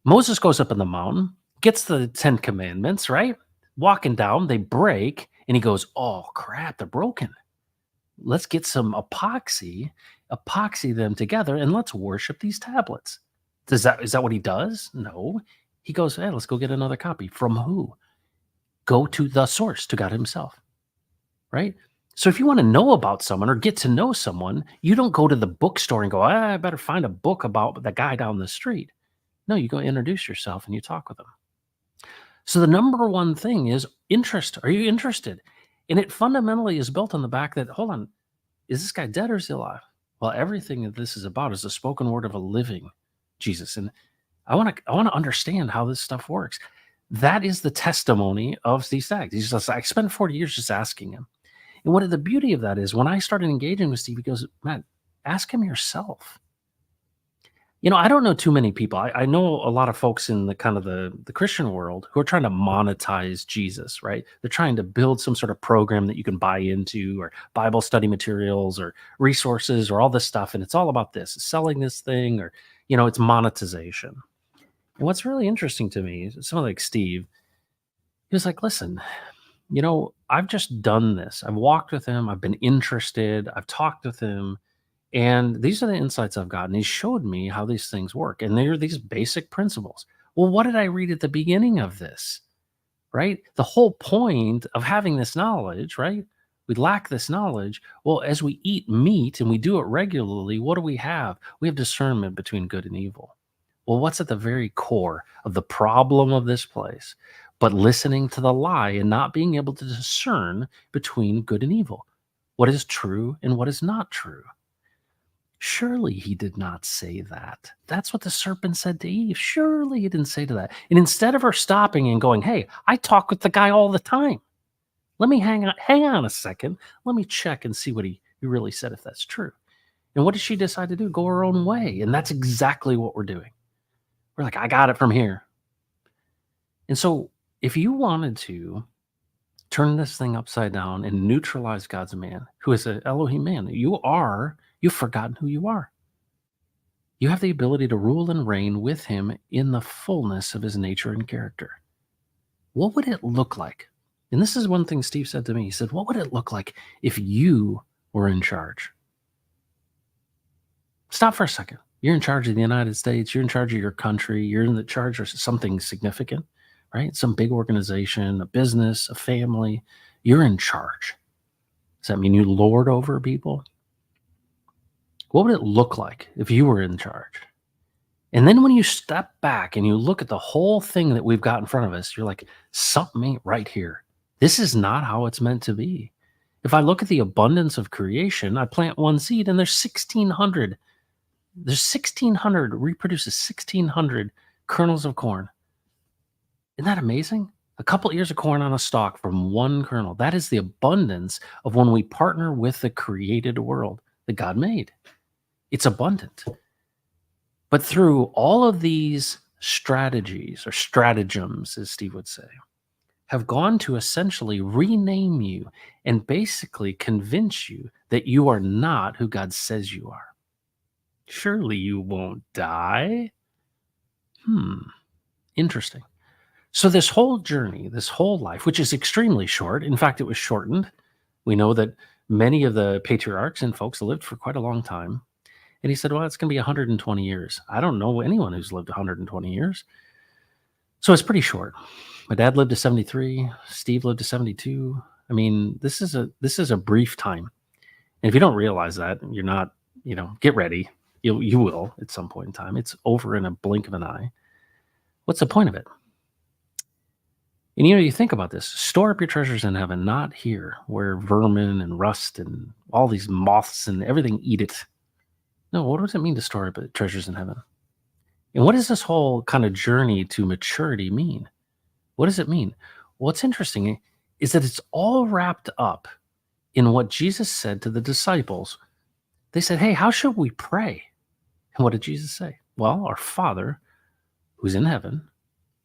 Moses goes up in the mountain, gets the 10 commandments, right? Walking down, they break, and he goes, oh crap, they're broken. Let's get some epoxy them together, and let's worship these tablets. Is that what he does? No. He goes, hey, let's go get another copy. From who? Go to the source, to God himself, right? So if you want to know about someone or get to know someone, you don't go to the bookstore and go, I better find a book about the guy down the street. No, you go introduce yourself and you talk with them. So the number one thing is interest. Are you interested? And it fundamentally is built on the back that, hold on, is this guy dead or is he alive? Well, everything that this is about is the spoken word of a living Jesus. And I want to understand how this stuff works. That is the testimony of Steve Staggs. He's just, I spent 40 years just asking him. And what the beauty of that is when I started engaging with Steve, he goes, Matt, ask him yourself. I don't know too many people. I know a lot of folks in the kind of the Christian world who are trying to monetize Jesus, right? They're trying to build some sort of program that you can buy into, or Bible study materials or resources or all this stuff. And it's all about this, selling this thing, or, it's monetization. And what's really interesting to me is someone like Steve, he was like, listen, I've just done this. I've walked with him. I've been interested. I've talked with him. And these are the insights I've gotten. He showed me how these things work. And they're these basic principles. Well, what did I read at the beginning of this? Right? The whole point of having this knowledge, right? We lack this knowledge. Well, as we eat meat and we do it regularly, what do we have? We have discernment between good and evil. Well, what's at the very core of the problem of this place? But listening to the lie and not being able to discern between good and evil. What is true and what is not true? Surely he did not say that. That's what the serpent said to Eve. Surely he didn't say to that. And instead of her stopping and going, hey, I talk with the guy all the time. Let me hang on a second. Let me check and see what he really said, if that's true. And what did she decide to do? Go her own way. And that's exactly what we're doing. We're like, I got it from here. And so if you wanted to turn this thing upside down and neutralize God's man, who is an Elohim man, you've forgotten who you are. You have the ability to rule and reign with him in the fullness of his nature and character. What would it look like? And this is one thing Steve said to me. He said, what would it look like if you were in charge? Stop for a second. You're in charge of the United States. You're in charge of your country. You're in the charge of something significant, right? Some big organization, a business, a family. You're in charge. Does that mean you lord over people? What would it look like if you were in charge? And then when you step back and you look at the whole thing that we've got in front of us, you're like, something ain't right here. This is not how it's meant to be. If I look at the abundance of creation, I plant one seed and there's 1,600. There's 1,600, reproduces 1,600 kernels of corn. Isn't that amazing? A couple ears of corn on a stalk from one kernel. That is the abundance of when we partner with the created world that God made. It's abundant. But through all of these strategies, or stratagems, as Steve would say, have gone to essentially rename you and basically convince you that you are not who God says you are. Surely you won't die. Interesting. So this whole journey, this whole life, which is extremely short, in fact, it was shortened. We know that many of the patriarchs and folks lived for quite a long time. And he said, well, it's going to be 120 years. I don't know anyone who's lived 120 years. So it's pretty short. My dad lived to 73. Steve lived to 72. I mean, this is a brief time. And if you don't realize that, you're not, get ready. You will at some point in time. It's over in a blink of an eye. What's the point of it? And you think about this, store up your treasures in heaven, not here where vermin and rust and all these moths and everything eat it. No, what does it mean to store up treasures in heaven? And what does this whole kind of journey to maturity mean? What does it mean? What's interesting is that it's all wrapped up in what Jesus said to the disciples. They said, hey, how should we pray? And what did Jesus say? Well, our Father who's in heaven,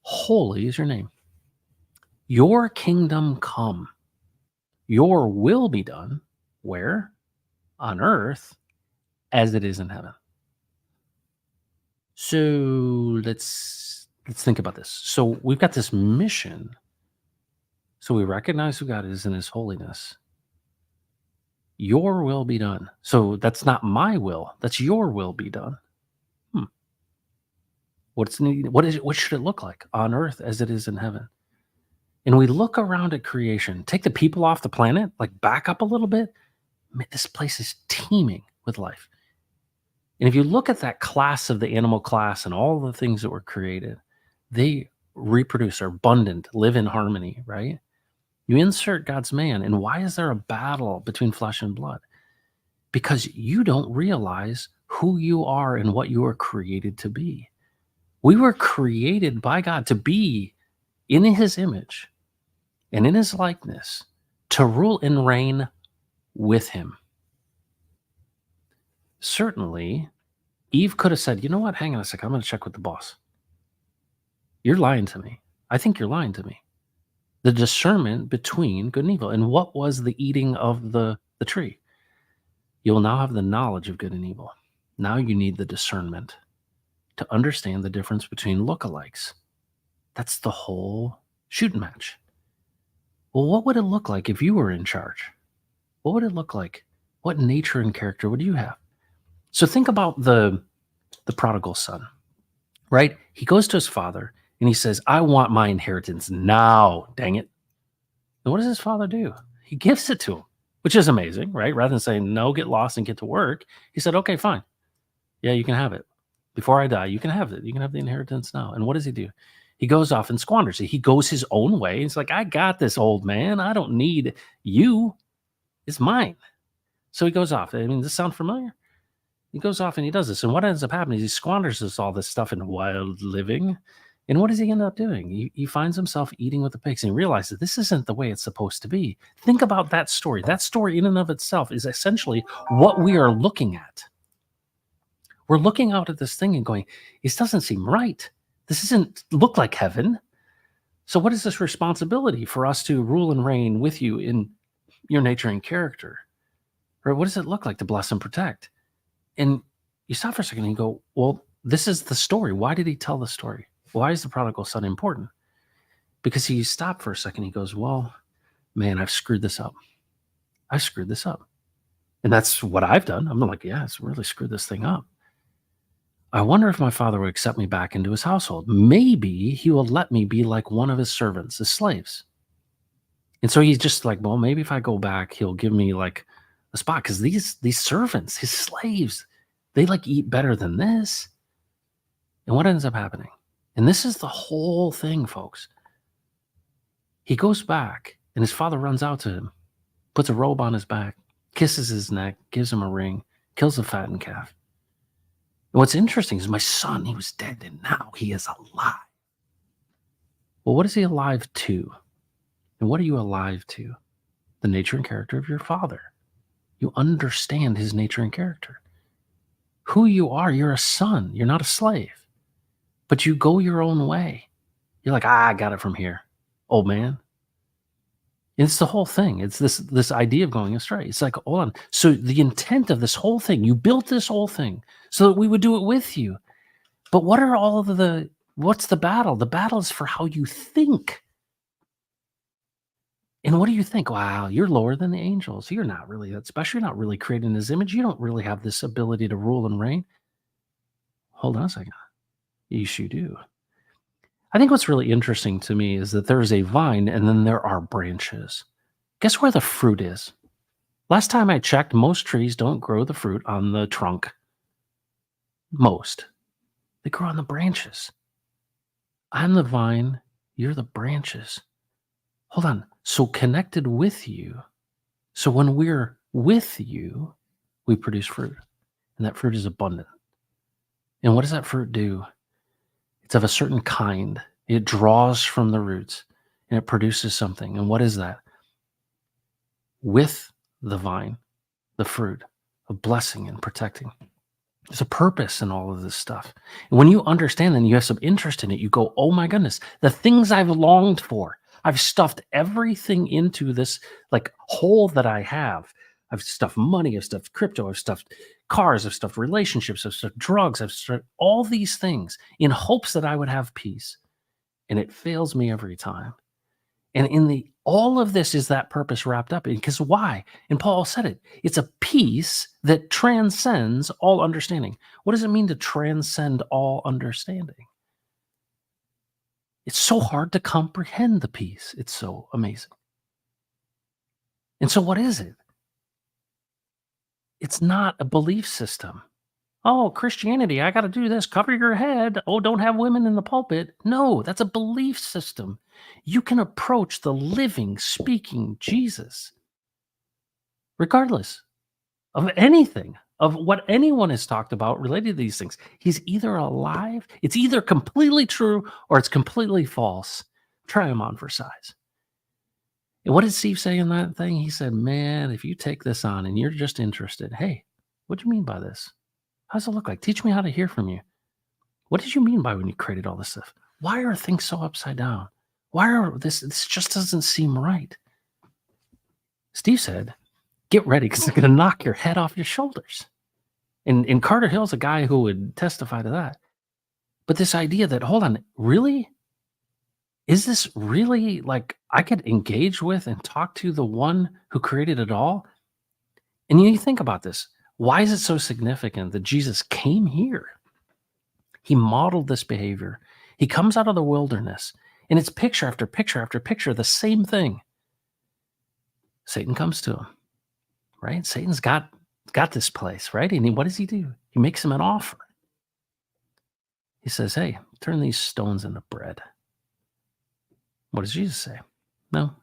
holy is your name. Your kingdom come. Your will be done. Where? On earth as it is in heaven. So let's think about this. So we've got this mission. So we recognize who God is in his holiness. Your will be done. So that's not my will. That's your will be done. What should it look like on earth as it is in heaven? And we look around at creation, take the people off the planet, like back up a little bit. Man, this place is teeming with life. And if you look at that class of the animal class and all the things that were created, they reproduce, are abundant, live in harmony, right? You insert God's man, and why is there a battle between flesh and blood? because you don't realize who you are and what you are created to be. We were created by God to be in his image and in his likeness, to rule and reign with him. Certainly, Eve could have said, you know what, hang on a second, I'm going to check with the boss. You're lying to me. I think you're lying to me. The discernment between good and evil. And what was the eating of the tree? You will now have the knowledge of good and evil. Now you need the discernment to understand the difference between lookalikes. That's the whole shooting match. Well, what would it look like if you were in charge? What would it look like? What nature and character would you have? So think about the prodigal son, right? He goes to his father and he says, I want my inheritance now, dang it. And what does his father do? He gives it to him, which is amazing, right? Rather than saying, no, get lost and get to work, he said, okay, fine. Yeah, you can have it. Before I die, you can have it. You can have the inheritance now. And what does he do? He goes off and squanders it. He goes his own way. He's like, I got this, old man. I don't need you. It's mine. So he goes off. I mean, does this sound familiar? He goes off and he does this. And what ends up happening is he squanders all this stuff in wild living. And what does he end up doing? He finds himself eating with the pigs and he realizes this isn't the way it's supposed to be. Think about that story. That story in and of itself is essentially what we are looking at. We're looking out at this thing and going, this doesn't seem right. This doesn't look like heaven. So what is this responsibility for us to rule and reign with you in your nature and character? Or what does it look like to bless and protect? And you stop for a second and you go, well, this is the story. Why did he tell the story? Why is the prodigal son important? Because he stopped for a second. He goes, well, man, I've screwed this up. I screwed this up. And that's what I've done. I'm like, yeah, it's really screwed this thing up. I wonder if my father would accept me back into his household. Maybe he will let me be like one of his servants, his slaves. And so he's just like, well, maybe if I go back, he'll give me like a spot. Because these servants, his slaves, they like eat better than this. And what ends up happening? And this is the whole thing, folks. He goes back and his father runs out to him, puts a robe on his back, kisses his neck, gives him a ring, kills the fattened calf. And what's interesting is my son, he was dead and now he is alive. Well, what is he alive to? And what are you alive to? The nature and character of your father. You understand his nature and character. Who you are, you're a son. You're not a slave. But you go your own way. You're like, I got it from here, old man. It's the whole thing. It's this idea of going astray. It's like, hold on. So the intent of this whole thing, you built this whole thing so that we would do it with you. But what are all of what's the battle? The battle is for how you think. And what do you think? Wow, you're lower than the angels. You're not really that special. You're not really created in his image. You don't really have this ability to rule and reign. Hold on a second. Yes, you do. I think what's really interesting to me is that there is a vine and then there are branches. Guess where the fruit is? Last time I checked, most trees don't grow the fruit on the trunk. Most. They grow on the branches. I'm the vine. You're the branches. Hold on. So connected with you. So when we're with you, we produce fruit. And that fruit is abundant. And what does that fruit do? It's of a certain kind. It draws from the roots and it produces something. And what is that? With the vine, the fruit of blessing and protecting. There's a purpose in all of this stuff. And when you understand and you have some interest in it, you go, oh my goodness, the things I've longed for, I've stuffed everything into this like hole that I have. I've stuffed money, I've stuffed crypto, I've stuffed cars, I've stuffed relationships, I've stuffed drugs, I've stuffed all these things in hopes that I would have peace. And it fails me every time. And all of this is that purpose wrapped up in, because why? And Paul said it. It's a peace that transcends all understanding. What does it mean to transcend all understanding? It's so hard to comprehend the peace. It's so amazing. And so what is it? It's not a belief system. Oh, Christianity, I got to do this. Cover your head. Oh, don't have women in the pulpit. No, that's a belief system. You can approach the living, speaking Jesus, regardless of anything, of what anyone has talked about related to these things. He's either alive, it's either completely true or it's completely false. Try him on for size. And what did Steve say in that thing? He said, man, if you take this on and you're just interested, hey, what do you mean by this? How does it look like? Teach me how to hear from you. What did you mean by when you created all this stuff? Why are things so upside down? Why are this just doesn't seem right? Steve said, get ready because it's going to knock your head off your shoulders. And Carter Hill's a guy who would testify to that. But this idea that, hold on, really? Is this really like I could engage with and talk to the one who created it all? And you think about this. Why is it so significant that Jesus came here? He modeled this behavior. He comes out of the wilderness, and it's picture after picture after picture, the same thing. Satan comes to him, right? Satan's got this place, right? And what does he do? He makes him an offer. He says, hey, turn these stones into bread. What does Jesus say? No,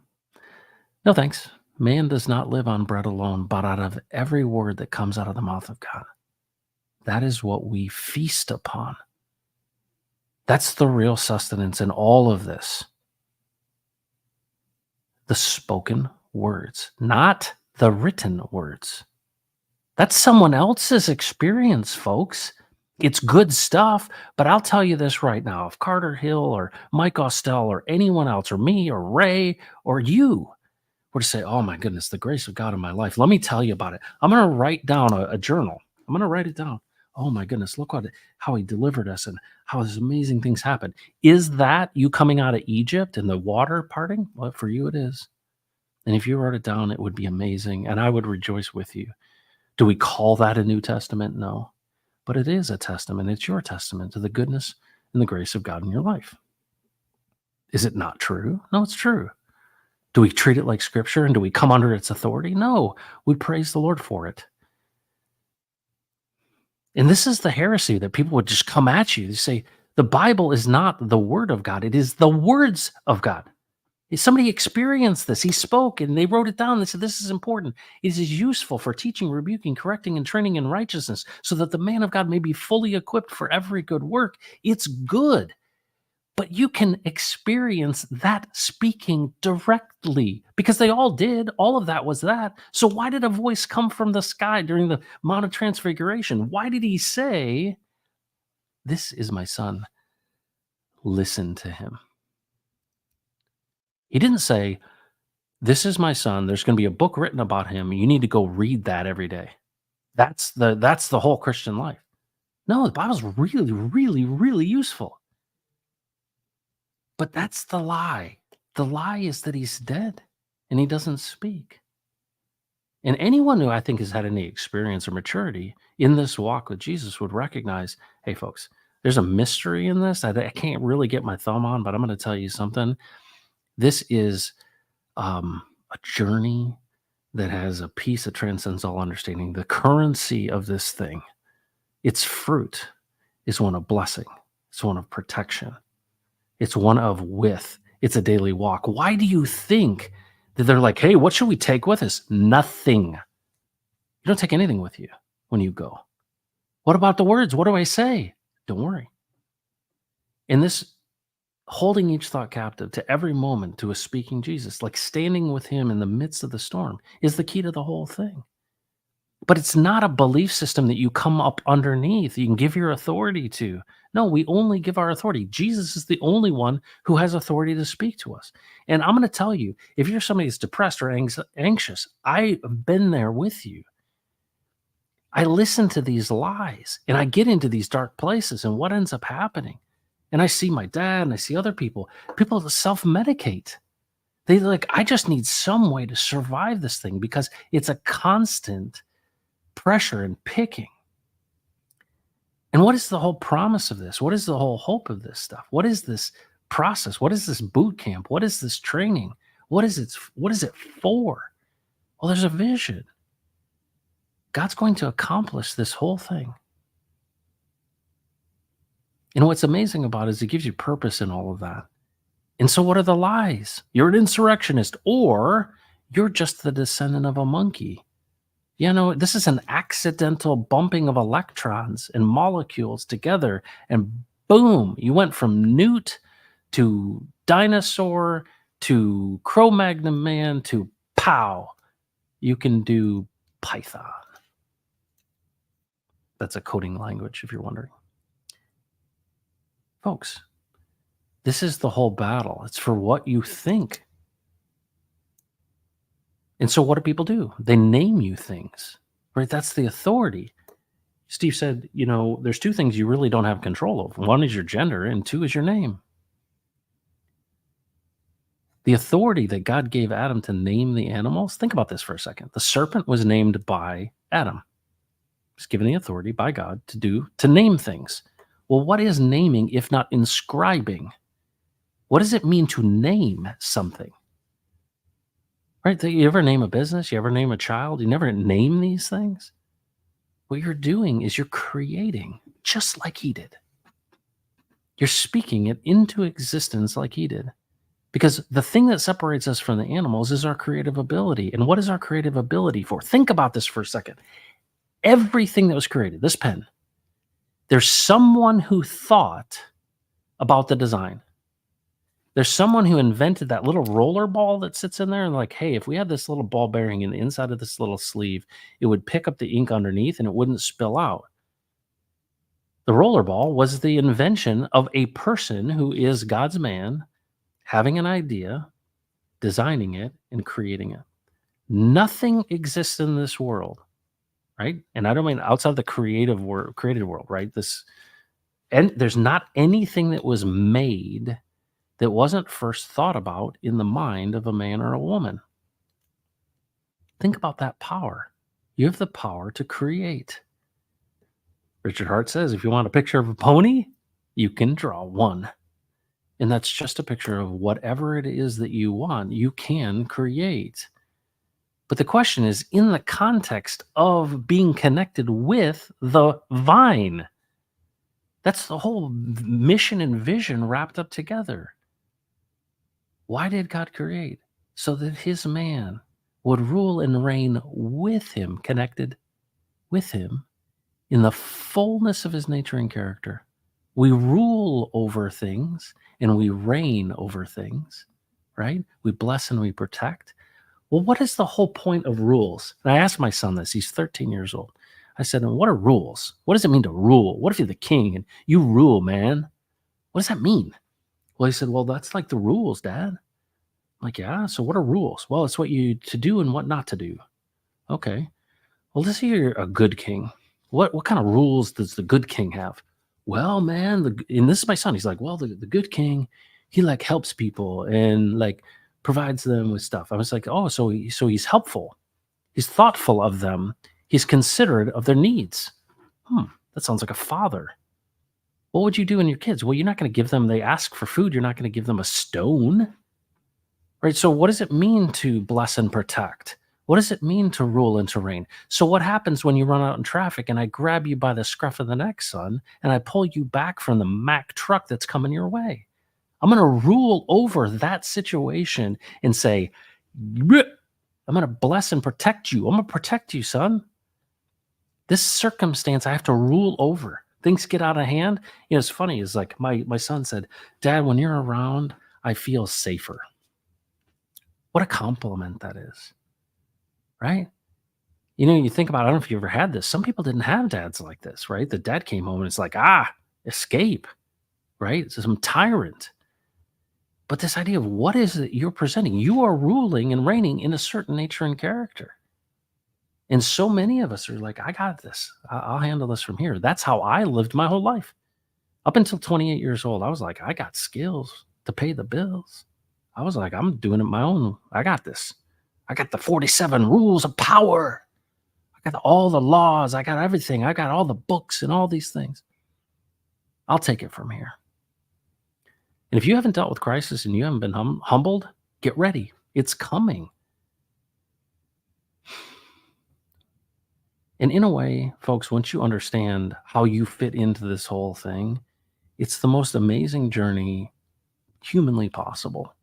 thanks. Man does not live on bread alone, but out of every word that comes out of the mouth of God. That is what we feast upon. That's the real sustenance in all of this. The spoken words, not the written words. That's someone else's experience, folks. It's good stuff, but I'll tell you this right now. If Carter Hill or Mike Ostell or anyone else or me or Ray or you were to say, oh my goodness, the grace of God in my life, let me tell you about it. I'm going to write down a journal. I'm going to write it down. Oh my goodness, look how he delivered us and how these amazing things happen. Is that you coming out of Egypt and the water parting? Well, for you it is. And if you wrote it down, it would be amazing. And I would rejoice with you. Do we call that a New Testament? No. But it is a testament. It's your testament to the goodness and the grace of God in your life. Is it not true? No, it's true. Do we treat it like Scripture and do we come under its authority? No, we praise the Lord for it. And this is the heresy that people would just come at you. They say, the Bible is not the Word of God. It is the words of God. Somebody experienced this. He spoke and they wrote it down. They said, this is important. It is useful for teaching, rebuking, correcting, and training in righteousness so that the man of God may be fully equipped for every good work. It's good. But you can experience that speaking directly because they all did. All of that was that. So why did a voice come from the sky during the Mount of Transfiguration? Why did he say, this is my son, listen to him? He didn't say, this is my son. There's going to be a book written about him. You need to go read that every day. That's the whole Christian life. No, the Bible's really, really, really useful. But that's the lie. The lie is that he's dead and he doesn't speak. And anyone who I think has had any experience or maturity in this walk with Jesus would recognize, hey, folks, there's a mystery in this. I can't really get my thumb on, but I'm going to tell you something. This is a journey that has a peace that transcends all understanding. The currency of this thing, its fruit, is one of blessing. It's one of protection. It's one of with. It's a daily walk. Why do you think that they're like, hey, what should we take with us? Nothing. You don't take anything with you when you go. What about the words? What do I say? Don't worry. In this holding each thought captive to every moment to a speaking Jesus, like standing with him in the midst of the storm, is the key to the whole thing. But it's not a belief system that you come up underneath, you can give your authority to. No, we only give our authority. Jesus is the only one who has authority to speak to us. And I'm going to tell you, if you're somebody that's depressed or anxious, I've been there with you. I listen to these lies and I get into these dark places, and what ends up happening? And I see my dad and I see other people self-medicate. They're like, I just need some way to survive this thing because it's a constant pressure and picking. And what is the whole promise of this? What is the whole hope of this stuff? What is this process? What is this boot camp? What is this training? What is it for? Well, there's a vision. God's going to accomplish this whole thing. And what's amazing about it is it gives you purpose in all of that. And so what are the lies? You're an insurrectionist, or you're just the descendant of a monkey. You know, this is an accidental bumping of electrons and molecules together, and boom, you went from newt to dinosaur to Cro-Magnon man to pow, you can do Python. That's a coding language, if you're wondering. Folks, this is the whole battle. It's for what you think. And so what do people do? They name you things, right? That's the authority. Steve said, you know, there's two things you really don't have control of. One is your gender, and two is your name. The authority that God gave Adam to name the animals, think about this for a second. The serpent was named by Adam. He was given the authority by God to name things. Well, what is naming if not inscribing? What does it mean to name something? Right? You ever name a business? You ever name a child? You never name these things? What you're doing is you're creating just like he did. You're speaking it into existence like he did. Because the thing that separates us from the animals is our creative ability. And what is our creative ability for? Think about this for a second. Everything that was created, this pen, there's someone who thought about the design. There's someone who invented that little roller ball that sits in there and like, hey, if we had this little ball bearing in the inside of this little sleeve, it would pick up the ink underneath and it wouldn't spill out. The roller ball was the invention of a person who is God's man, having an idea, designing it, and creating it. Nothing exists in this world, right? And I don't mean outside the created world, right? And there's not anything that was made that wasn't first thought about in the mind of a man or a woman. Think about that power. You have the power to create. Richard Hart says, if you want a picture of a pony, you can draw one. And that's just a picture of whatever it is that you want, you can create. But the question is in the context of being connected with the vine. That's the whole mission and vision wrapped up together. Why did God create? So that his man would rule and reign with him, connected with him in the fullness of his nature and character. We rule over things and we reign over things, right? We bless and we protect. Well, what is the whole point of rules? And I asked my son this. He's 13 years old. I said, what are rules? What does it mean to rule? What if you're the king and you rule, man? What does that mean? Well, he said, well, that's like the rules, Dad. I'm like, yeah, so what are rules? Well, it's what you to do and what not to do. Okay. Well, let's say you're a good king. What kind of rules does the good king have? Well, man, and this is my son. He's like, well, the good king, he like helps people and like provides them with stuff. I was like, oh, so he's helpful. He's thoughtful of them. He's considerate of their needs. That sounds like a father. What would you do in your kids? Well, you're not going to give them, they ask for food. You're not going to give them a stone. Right? So what does it mean to bless and protect? What does it mean to rule and to reign? So what happens when you run out in traffic and I grab you by the scruff of the neck, son, and I pull you back from the Mack truck that's coming your way? I'm going to rule over that situation and say, "Bleh, I'm going to bless and protect you. I'm going to protect you, son. This circumstance I have to rule over. Things get out of hand. You know, it's funny. It's like my son said, Dad, when you're around, I feel safer. What a compliment that is, right? You know, you think about, I don't know if you ever had this. Some people didn't have dads like this, right? The dad came home and it's like, escape, right? It's some tyrant. But this idea of what is it you're presenting? You are ruling and reigning in a certain nature and character. And so many of us are like, I got this. I'll handle this from here. That's how I lived my whole life. Up until 28 years old, I was like, I got skills to pay the bills. I was like, I'm doing it my own. I got this. I got the 47 rules of power. I got all the laws. I got everything. I got all the books and all these things. I'll take it from here. And if you haven't dealt with crisis and you haven't been humbled, get ready. It's coming. And in a way, folks, once you understand how you fit into this whole thing, it's the most amazing journey humanly possible.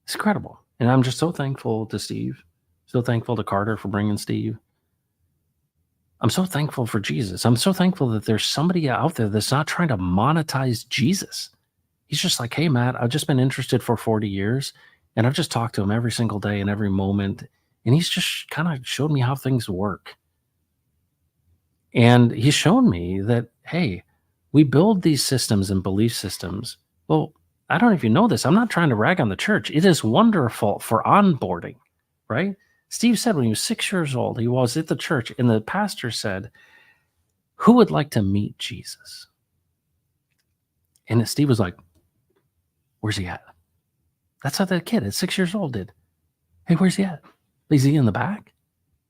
It's incredible. And I'm just so thankful to Steve, so thankful to Carter for bringing Steve. I'm so thankful for Jesus. I'm so thankful that there's somebody out there that's not trying to monetize Jesus. He's just like, hey, Matt, I've just been interested for 40 years and I've just talked to him every single day and every moment. And he's just kind of showed me how things work. And he's shown me that, hey, we build these systems and belief systems. Well, I don't know if you know this. I'm not trying to rag on the church. It is wonderful for onboarding, right? Steve said when he was 6 years old, he was at the church and the pastor said, who would like to meet Jesus? And Steve was like, where's he at? That's how that kid at 6 years old did. Hey, where's he at? Is he in the back?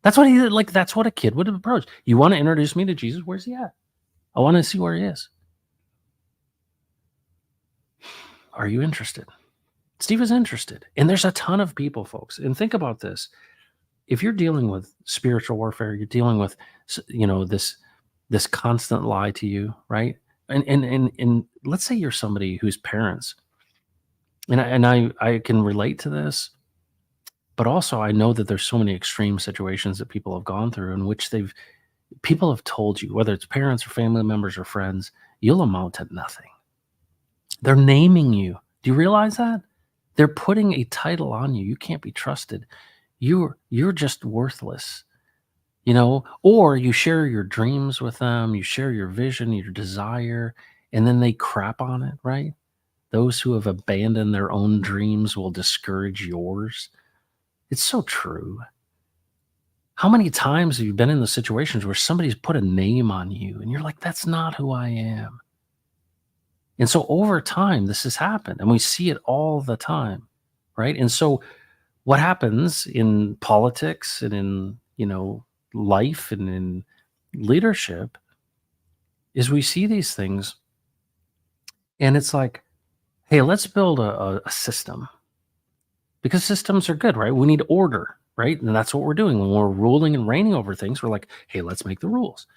That's what he did. Like, that's what a kid would approach. You want to introduce me to Jesus? Where's he at? I want to see where he is. Are you interested? Steve is interested. And there's a ton of people, folks. And think about this. If you're dealing with spiritual warfare, you're dealing with, this constant lie to you, right? And let's say you're somebody whose parents, and I can relate to this, but also I know that there's so many extreme situations that people have gone through in which people have told you, whether it's parents or family members or friends, you'll amount to nothing. They're naming you. Do you realize that? They're putting a title on you. You can't be trusted. You're just worthless. Or you share your dreams with them, you share your vision, your desire, and then they crap on it, right? Those who have abandoned their own dreams will discourage yours. It's so true. How many times have you been in the situations where somebody's put a name on you and you're like, that's not who I am? And so over time, this has happened and we see it all the time, right? And so what happens in politics and in, life and in leadership is we see these things and it's like, hey, let's build a system because systems are good, right? We need order, right? And that's what we're doing when we're ruling and reigning over things. We're like, hey, let's make the rules.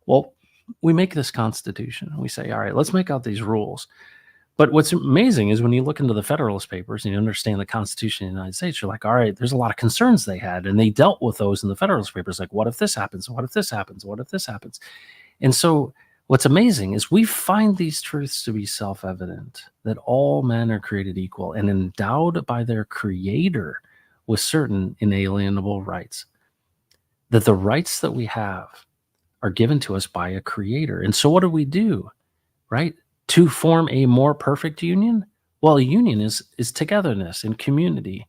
Well, we make this constitution and we say, all right, let's make out these rules. But what's amazing is when you look into the Federalist Papers and you understand the Constitution of the United States, you're like, all right, there's a lot of concerns they had, and they dealt with those in the Federalist Papers. Like, what if this happens? What if this happens? What if this happens? And so what's amazing is we find these truths to be self-evident, that all men are created equal and endowed by their Creator with certain inalienable rights, that the rights that we have are given to us by a Creator. And so what do? Right? To form a more perfect union? Well, a union is togetherness and community.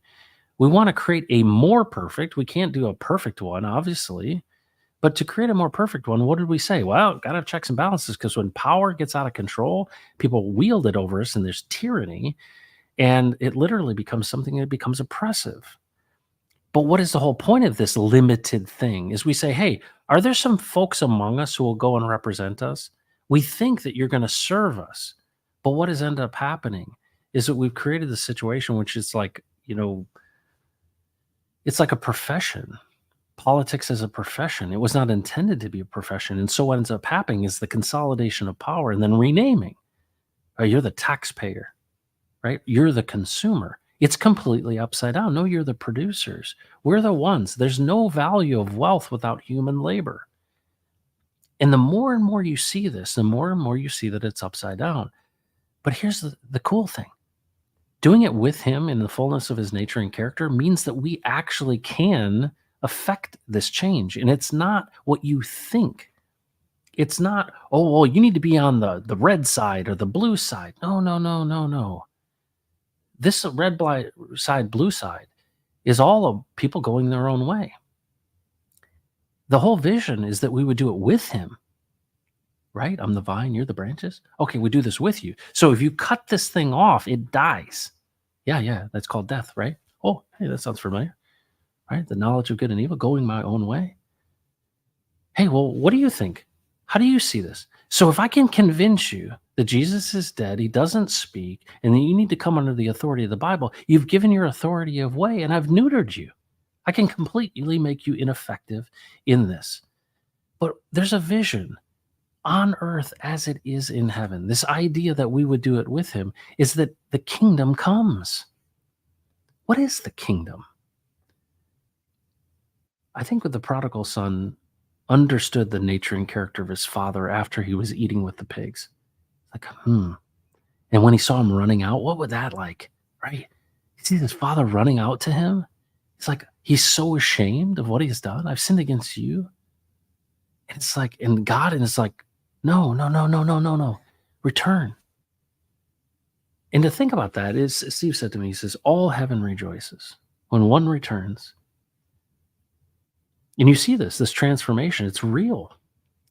We want to create a more perfect. We can't do a perfect one, obviously. But to create a more perfect one, what did we say? Well, got to have checks and balances because when power gets out of control, people wield it over us and there's tyranny. And it literally becomes something that becomes oppressive. But what is the whole point of this limited thing? Is we say, hey, are there some folks among us who will go and represent us? We think that you're going to serve us. But what has ended up happening is that we've created this situation, which is like, it's like a profession. Politics as a profession. It was not intended to be a profession. And so what ends up happening is the consolidation of power and then renaming. You're the taxpayer, right? You're the consumer. It's completely upside down. No, you're the producers. We're the ones. There's no value of wealth without human labor. And the more and more you see this, the more and more you see that it's upside down. But here's the cool thing. Doing it with him in the fullness of his nature and character means that we actually can affect this change. And it's not what you think. It's not, oh, well, you need to be on the red side or the blue side. No. This red side, blue side is all of people going their own way. The whole vision is that we would do it with him, right? I'm the vine, you're the branches. Okay, we do this with you. So if you cut this thing off, it dies. Yeah, that's called death, right? Oh, hey, that sounds familiar, right? The knowledge of good and evil, going my own way. Hey, well, what do you think? How do you see this? So if I can convince you that Jesus is dead, he doesn't speak, and that you need to come under the authority of the Bible, you've given your authority away, and I've neutered you. I can completely make you ineffective in this. But there's a vision on earth as it is in heaven. This idea that we would do it with him is that the kingdom comes. What is the kingdom? I think with the prodigal son understood the nature and character of his father after he was eating with the pigs. Like, And when he saw him running out, what would that like? Right? You see his father running out to him. It's like he's so ashamed of what he's done. I've sinned against you. And it's like, and God is like, no, no, no, no, no, no, no. Return. And to think about that is, Steve said to me, he says, all heaven rejoices when one returns. And you see this transformation. It's real.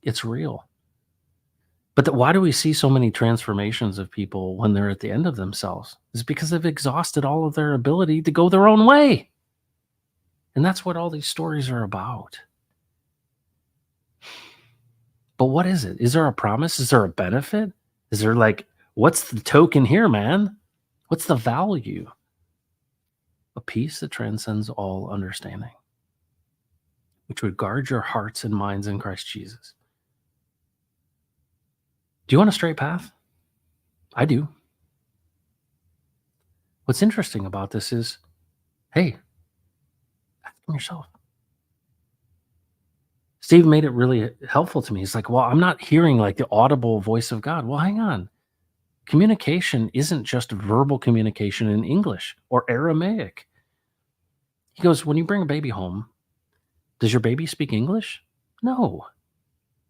It's real. But why do we see so many transformations of people when they're at the end of themselves? It's because they've exhausted all of their ability to go their own way. And that's what all these stories are about. But what is it? Is there a promise? Is there a benefit? Is there like, what's the token here, man? What's the value? A peace that transcends all understanding, which would guard your hearts and minds in Christ Jesus. Do you want a straight path? I do. What's interesting about this is, hey, ask him yourself. Steve made it really helpful to me. He's like, well, I'm not hearing like the audible voice of God. Well, hang on. Communication isn't just verbal communication in English or Aramaic. He goes, when you bring a baby home, does your baby speak English? No.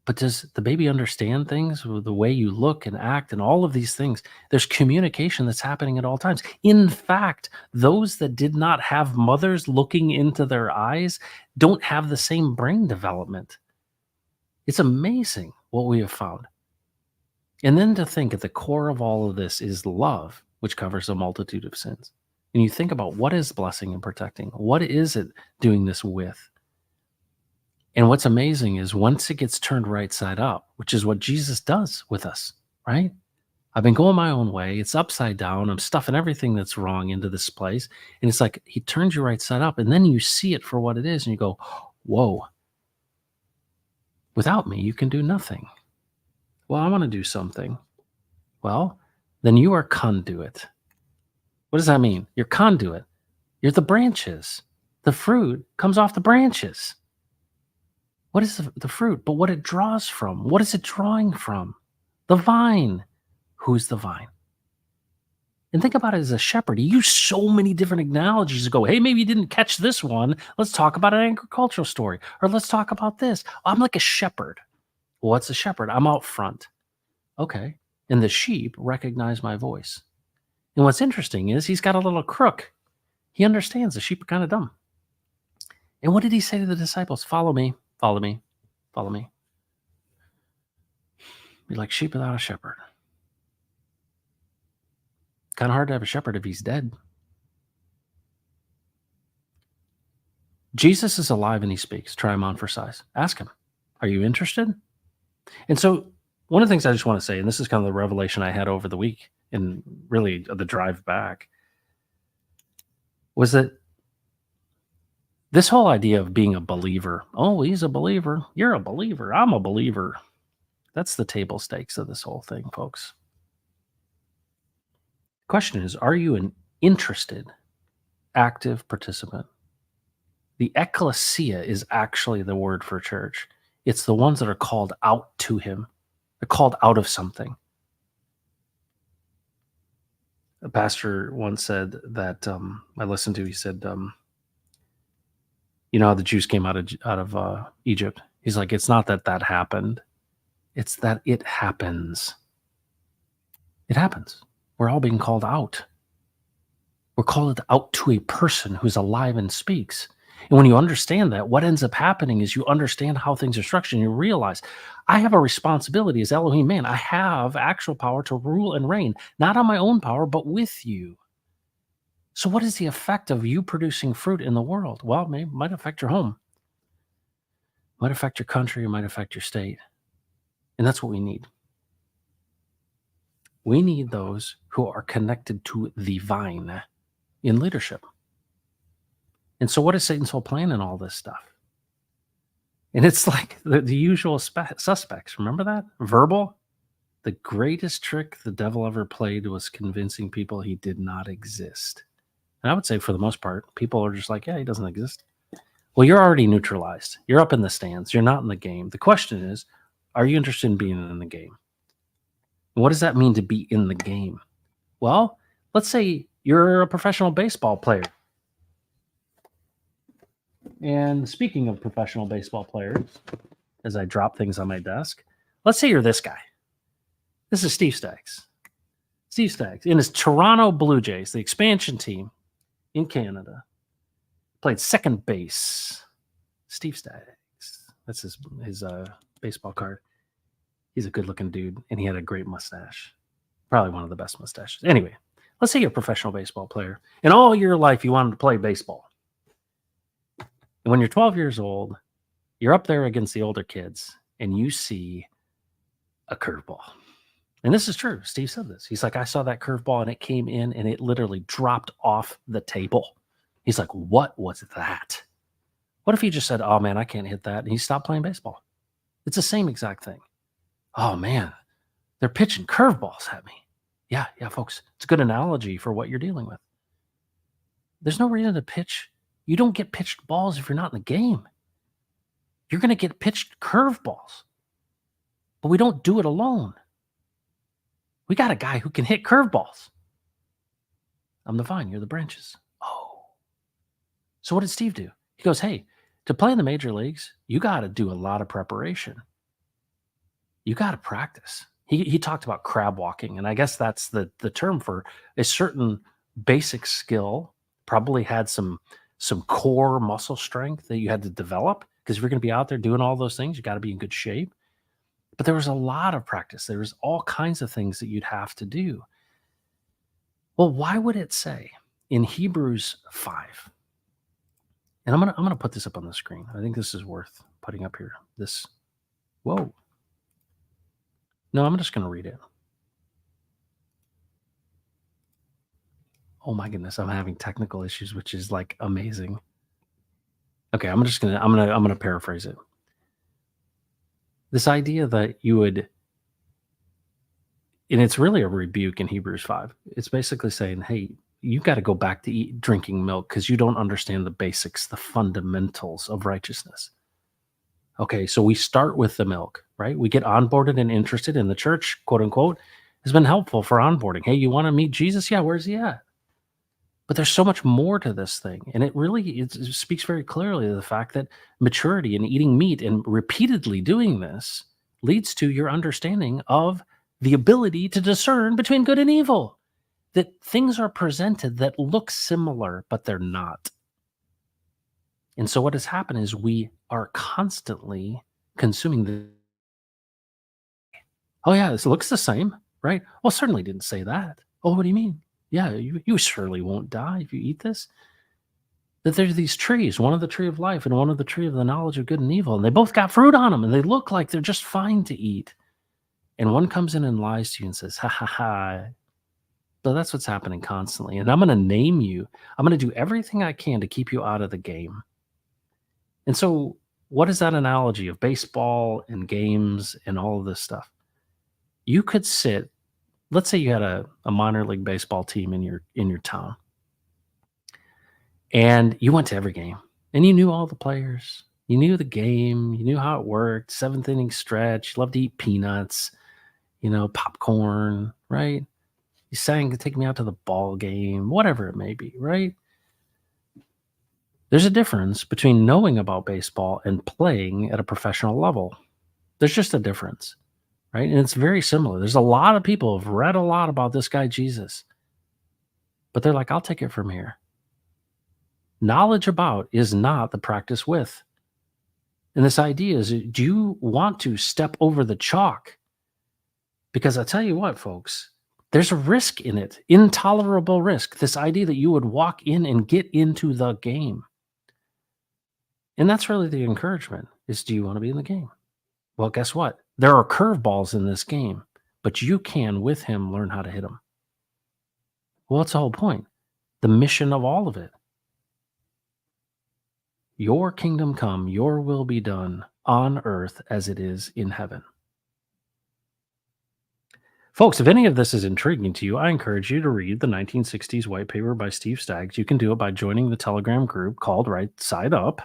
But does the baby understand things with the way you look and act and all of these things? There's communication that's happening at all times. In fact, those that did not have mothers looking into their eyes don't have the same brain development. It's amazing what we have found. And then to think at the core of all of this is love, which covers a multitude of sins. And you think about what is blessing and protecting? What is it doing this with? And what's amazing is once it gets turned right side up, which is what Jesus does with us, right? I've been going my own way. It's upside down. I'm stuffing everything that's wrong into this place. And it's like he turns you right side up, and then you see it for what it is, and you go, whoa. Without me, you can do nothing. Well, I want to do something. Well, then you are conduit. What does that mean? You're conduit. You're the branches. The fruit comes off the branches. What is the fruit? But what it draws from. What is it drawing from? The vine. Who's the vine? And think about it as a shepherd. He used so many different analogies to go, hey, maybe you didn't catch this one. Let's talk about an agricultural story. Or let's talk about this. I'm like a shepherd. What's a shepherd? I'm out front. Okay. And the sheep recognize my voice. And what's interesting is he's got a little crook. He understands the sheep are kind of dumb. And what did he say to the disciples? Follow me, follow me, follow me. Be like sheep without a shepherd. Kind of hard to have a shepherd if he's dead. Jesus is alive and he speaks. Try him on for size. Ask him, are you interested? And so one of the things I just want to say, and this is kind of the revelation I had over the week and really the drive back, was that this whole idea of being a believer, oh, he's a believer, you're a believer, I'm a believer. That's the table stakes of this whole thing, folks. Question is, are you an interested, active participant? The ecclesia is actually the word for church. It's the ones that are called out to him. They're called out of something. A pastor once said that I listened to, he said, you know how the Jews came out of Egypt? He's like, it's not that happened. It's that it happens. It happens. We're all being called out. We're called out to a person who's alive and speaks. And when you understand that, what ends up happening is you understand how things are structured and you realize, I have a responsibility as Elohim man. I have actual power to rule and reign, not on my own power, but with you. So what is the effect of you producing fruit in the world? Well, it might affect your home. It might affect your country. It might affect your state. And that's what we need. We need those who are connected to the vine in leadership. And so what is Satan's whole plan in all this stuff? And it's like the usual suspects. Remember that? Verbal. The greatest trick the devil ever played was convincing people he did not exist. And I would say for the most part, people are just like, yeah, he doesn't exist. Well, you're already neutralized. You're up in the stands. You're not in the game. The question is, are you interested in being in the game? What does that mean to be in the game? Well, let's say you're a professional baseball player. And speaking of professional baseball players, as I drop things on my desk, let's say you're this guy. This is Steve Staggs. Steve Staggs in his Toronto Blue Jays, the expansion team in Canada, played second base. Steve Staggs. That's his baseball card. He's a good-looking dude, and he had a great mustache. Probably one of the best mustaches. Anyway, let's say you're a professional baseball player, and all your life you wanted to play baseball. And when you're 12 years old, you're up there against the older kids, and you see a curveball. And this is true. Steve said this. He's like, I saw that curveball, and it came in, and it literally dropped off the table. He's like, what was that? What if he just said, oh, man, I can't hit that, and he stopped playing baseball? It's the same exact thing. Oh, man, they're pitching curveballs at me. Yeah, folks. It's a good analogy for what you're dealing with. There's no reason to pitch. You don't get pitched balls if you're not in the game. You're going to get pitched curveballs. But we don't do it alone. We got a guy who can hit curveballs. I'm the vine, you're the branches. Oh. So what did Steve do? He goes, hey, to play in the major leagues, you got to do a lot of preparation. You got to practice. He talked about crab walking, and I guess that's the term for a certain basic skill, probably had some core muscle strength that you had to develop, because if you're going to be out there doing all those things, you got to be in good shape. But there was a lot of practice. There was all kinds of things that you'd have to do. Well, why would it say in Hebrews 5? And I'm gonna put this up on the screen. I think this is worth putting up here. Whoa. No, I'm just gonna read it. Oh my goodness, I'm having technical issues, which is like amazing. Okay, I'm gonna paraphrase it. This idea that you would, and it's really a rebuke in Hebrews 5. It's basically saying, hey, you got to go back to drinking milk because you don't understand the basics, the fundamentals of righteousness. Okay, so we start with the milk, right? We get onboarded and interested in the church, quote unquote, has been helpful for onboarding. Hey, you want to meet Jesus? Yeah, where's he at? But there's so much more to this thing. And it speaks very clearly to the fact that maturity and eating meat and repeatedly doing this leads to your understanding of the ability to discern between good and evil. That things are presented that look similar, but they're not. And so what has happened is we are constantly consuming oh yeah, this looks the same, right? Well, certainly didn't say that. Oh, what do you mean? Yeah, you surely won't die if you eat this. That there's these trees, one of the tree of life and one of the tree of the knowledge of good and evil, and they both got fruit on them, and they look like they're just fine to eat. And one comes in and lies to you and says, ha ha ha. So that's what's happening constantly. And I'm going to name you. I'm going to do everything I can to keep you out of the game. And so what is that analogy of baseball and games and all of this stuff? You could sit, let's say you had a minor league baseball team in your town, and you went to every game, and you knew all the players. You knew the game. You knew how it worked. Seventh inning stretch. You loved to eat peanuts, popcorn, right? You sang, take me out to the ball game, whatever it may be, right? There's a difference between knowing about baseball and playing at a professional level. There's just a difference, right? And it's very similar. There's a lot of people who've read a lot about this guy, Jesus, but they're like, I'll take it from here. Knowledge about is not the practice with. And this idea is, do you want to step over the chalk? Because I tell you what, folks, there's a risk in it, intolerable risk. This idea that you would walk in and get into the game. And that's really the encouragement is, do you want to be in the game? Well, guess what? There are curveballs in this game, but you can, with him, learn how to hit them. Well, that's the whole point. The mission of all of it. Your kingdom come, your will be done on earth as it is in heaven. Folks, if any of this is intriguing to you, I encourage you to read the 1960s white paper by Steve Staggs. You can do it by joining the Telegram group called Right Side Up.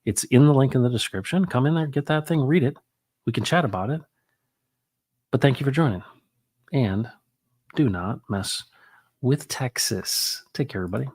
It's in the link in the description. Come in there, get that thing, read it. We can chat about it. But thank you for joining. And do not mess with Texas. Take care, everybody.